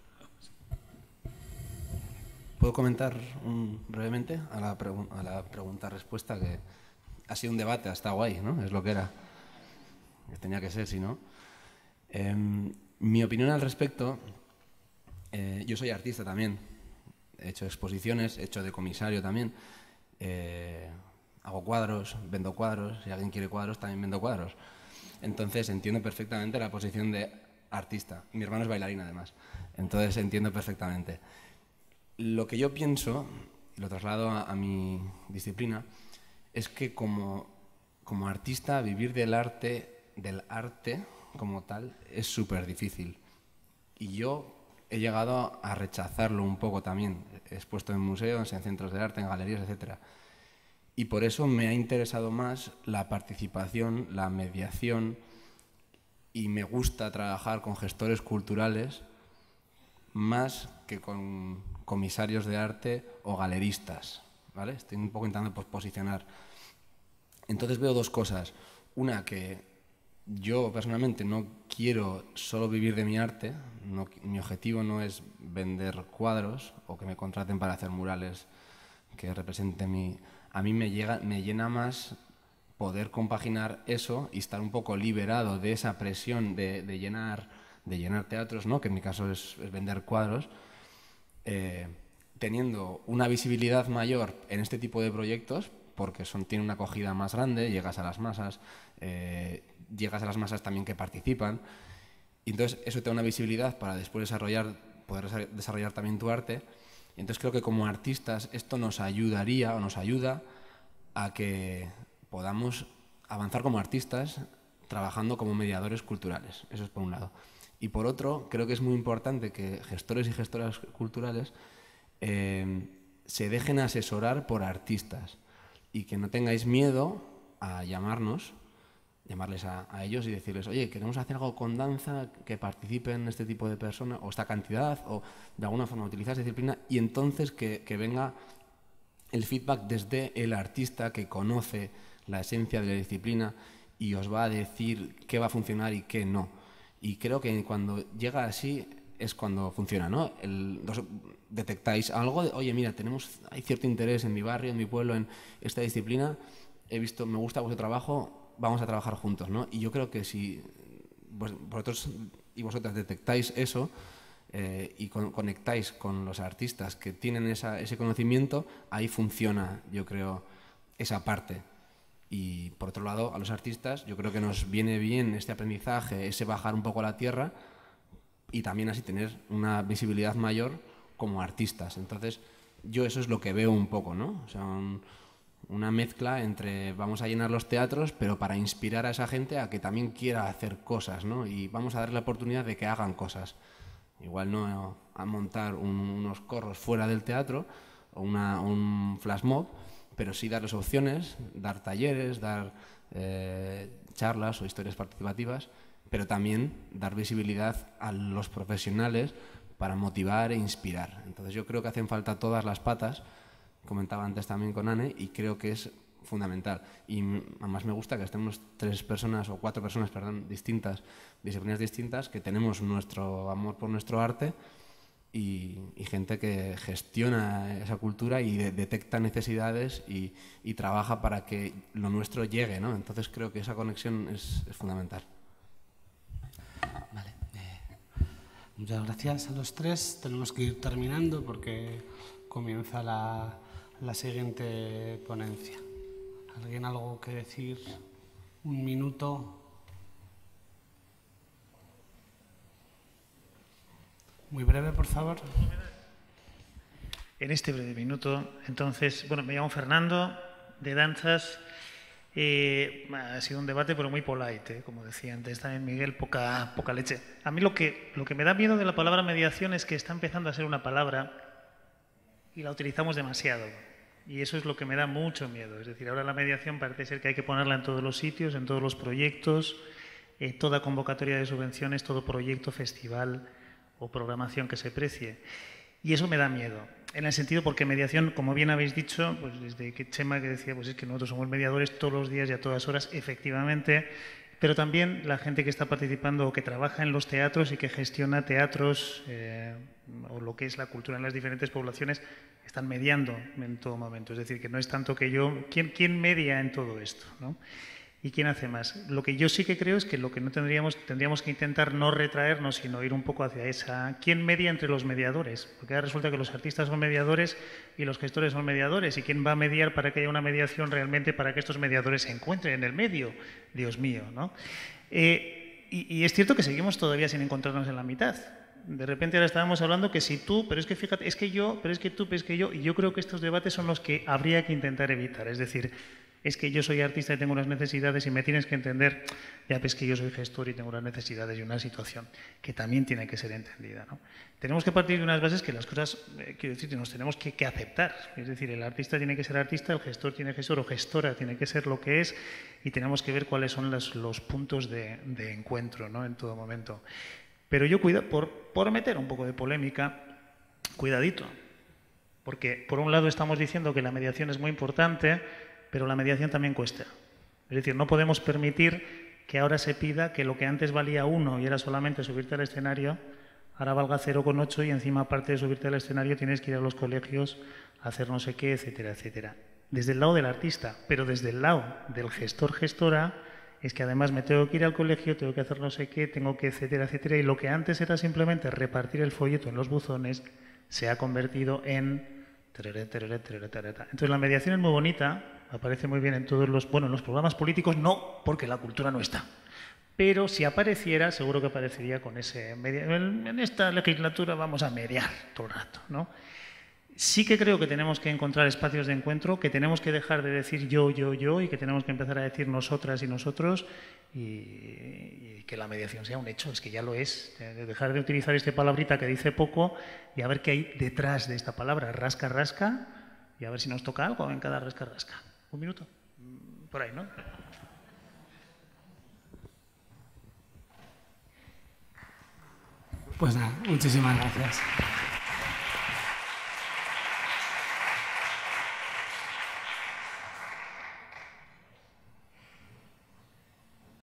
¿Puedo comentar brevemente a la pregunta-respuesta? Que ha sido un debate, está guay, ¿no? Es lo que era. Tenía que ser, si no. Mi opinión al respecto, yo soy artista también. He hecho exposiciones, he hecho de comisario también. Hago cuadros, vendo cuadros. Si alguien quiere cuadros, también vendo cuadros. Entonces entiendo perfectamente la posición de artista. Mi hermano es bailarín, además. Entonces entiendo perfectamente. Lo que yo pienso, y lo traslado a mi disciplina, es que como artista vivir del arte como tal es súper difícil. Y yo he llegado a rechazarlo un poco también. He expuesto en museos, en centros de arte, en galerías, etc. Y por eso me ha interesado más la participación, la mediación, y me gusta trabajar con gestores culturales más que con comisarios de arte o galeristas, ¿vale? Estoy un poco intentando posicionar. Entonces veo dos cosas. Una, que yo personalmente no quiero solo vivir de mi arte, mi objetivo no es vender cuadros o que me contraten para hacer murales que representen mi... A mí me llena más poder compaginar eso y estar un poco liberado de esa presión de llenar teatros, ¿no? Que en mi caso es vender cuadros, teniendo una visibilidad mayor en este tipo de proyectos, porque tienen una acogida más grande, llegas a las masas también que participan, y entonces eso te da una visibilidad para después poder desarrollar también tu arte. Y entonces creo que como artistas esto nos ayudaría o nos ayuda a que podamos avanzar como artistas trabajando como mediadores culturales. Eso es por un lado. Y por otro, creo que es muy importante que gestores y gestoras culturales se dejen asesorar por artistas y que no tengáis miedo a llamarles a ellos y decirles, oye, queremos hacer algo con danza, que participen este tipo de personas, o esta cantidad, o de alguna forma utilizar esa disciplina, y entonces que venga el feedback desde el artista que conoce la esencia de la disciplina y os va a decir qué va a funcionar y qué no. Y creo que cuando llega así es cuando funciona, ¿no? Detectáis algo de, oye, mira, hay cierto interés en mi barrio, en mi pueblo, en esta disciplina, me gusta vuestro trabajo, vamos a trabajar juntos, ¿no? Y yo creo que si vosotros y vosotras detectáis eso y conectáis con los artistas que tienen ese conocimiento, ahí funciona, yo creo, esa parte. Y por otro lado, a los artistas yo creo que nos viene bien este aprendizaje, ese bajar un poco a la tierra y también así tener una visibilidad mayor como artistas. Entonces yo eso es lo que veo un poco, ¿no? O sea, una mezcla entre vamos a llenar los teatros, pero para inspirar a esa gente a que también quiera hacer cosas, ¿no? Y vamos a darle la oportunidad de que hagan cosas. Igual no a montar unos corros fuera del teatro o un flash mob, pero sí darles opciones, dar talleres, dar charlas o historias participativas, pero también dar visibilidad a los profesionales para motivar e inspirar. Entonces yo creo que hacen falta todas las patas, comentaba antes también con Anne, y creo que es fundamental. Y además me gusta que estemos 4 personas, distintas, disciplinas distintas, que tenemos nuestro amor por nuestro arte y gente que gestiona esa cultura y detecta necesidades y trabaja para que lo nuestro llegue, ¿no? Entonces creo que esa conexión es fundamental. Vale. Muchas gracias a los tres. Tenemos que ir terminando porque comienza la siguiente ponencia. ¿Alguien algo que decir? Un minuto. Muy breve, por favor. En este breve minuto, entonces, bueno, me llamo Fernando, de danzas. Ha sido un debate, pero muy polite, como decía antes también Miguel, poca leche. A mí lo que me da miedo de la palabra mediación es que está empezando a ser una palabra y la utilizamos demasiado. Y eso es lo que me da mucho miedo. Es decir, ahora la mediación parece ser que hay que ponerla en todos los sitios, en todos los proyectos, toda convocatoria de subvenciones, todo proyecto, festival o programación que se precie. Y eso me da miedo, en el sentido porque mediación, como bien habéis dicho, pues desde que Chema que decía, pues es que nosotros somos mediadores todos los días y a todas horas, efectivamente, pero también la gente que está participando o que trabaja en los teatros y que gestiona teatros o lo que es la cultura en las diferentes poblaciones, están mediando en todo momento. Es decir, que no es tanto que yo... ¿Quién media en todo esto, ¿no? ¿Y quién hace más? Lo que yo sí que creo es que lo que no tendríamos que intentar no retraernos, sino ir un poco hacia esa... ¿Quién media entre los mediadores? Porque ahora resulta que los artistas son mediadores y los gestores son mediadores. ¿Y quién va a mediar para que haya una mediación realmente para que estos mediadores se encuentren en el medio? Dios mío, ¿no? Y es cierto que seguimos todavía sin encontrarnos en la mitad. De repente ahora estábamos hablando que si tú, pero es que fíjate, es que yo, pero es que tú, pero es que yo... Y yo creo que estos debates son los que habría que intentar evitar. Es decir... Es que yo soy artista y tengo unas necesidades y me tienes que entender, ya ves que yo soy gestor y tengo unas necesidades y una situación que también tiene que ser entendida, ¿no? Tenemos que partir de unas bases que las cosas, quiero decir, nos tenemos que aceptar. Es decir, el artista tiene que ser artista, el gestor tiene que ser o gestora tiene que ser lo que es y tenemos que ver cuáles son los puntos de encuentro, ¿no? En todo momento. Pero yo cuido, por meter un poco de polémica, cuidadito. Porque por un lado estamos diciendo que la mediación es muy importante, pero la mediación también cuesta. Es decir, no podemos permitir que ahora se pida que lo que antes valía 1 y era solamente subirte al escenario, ahora valga 0,8 y encima, aparte de subirte al escenario, tienes que ir a los colegios a hacer no sé qué, etcétera, etcétera. Desde el lado del artista, pero desde el lado del gestor-gestora, es que además me tengo que ir al colegio, tengo que hacer no sé qué, tengo que, etcétera, etcétera, y lo que antes era simplemente repartir el folleto en los buzones, se ha convertido en... Entonces la mediación es muy bonita, aparece muy bien en todos los programas políticos, no, porque la cultura no está. Pero si apareciera, seguro que aparecería con ese... En esta legislatura vamos a mediar todo el rato, ¿no? Sí que creo que tenemos que encontrar espacios de encuentro, que tenemos que dejar de decir yo, y que tenemos que empezar a decir nosotras y nosotros y que la mediación sea un hecho, es que ya lo es. Dejar de utilizar esta palabrita que dice poco y a ver qué hay detrás de esta palabra, rasca, rasca, y a ver si nos toca algo en cada rasca, rasca. ¿Un minuto? Por ahí, ¿no? Pues nada, muchísimas gracias.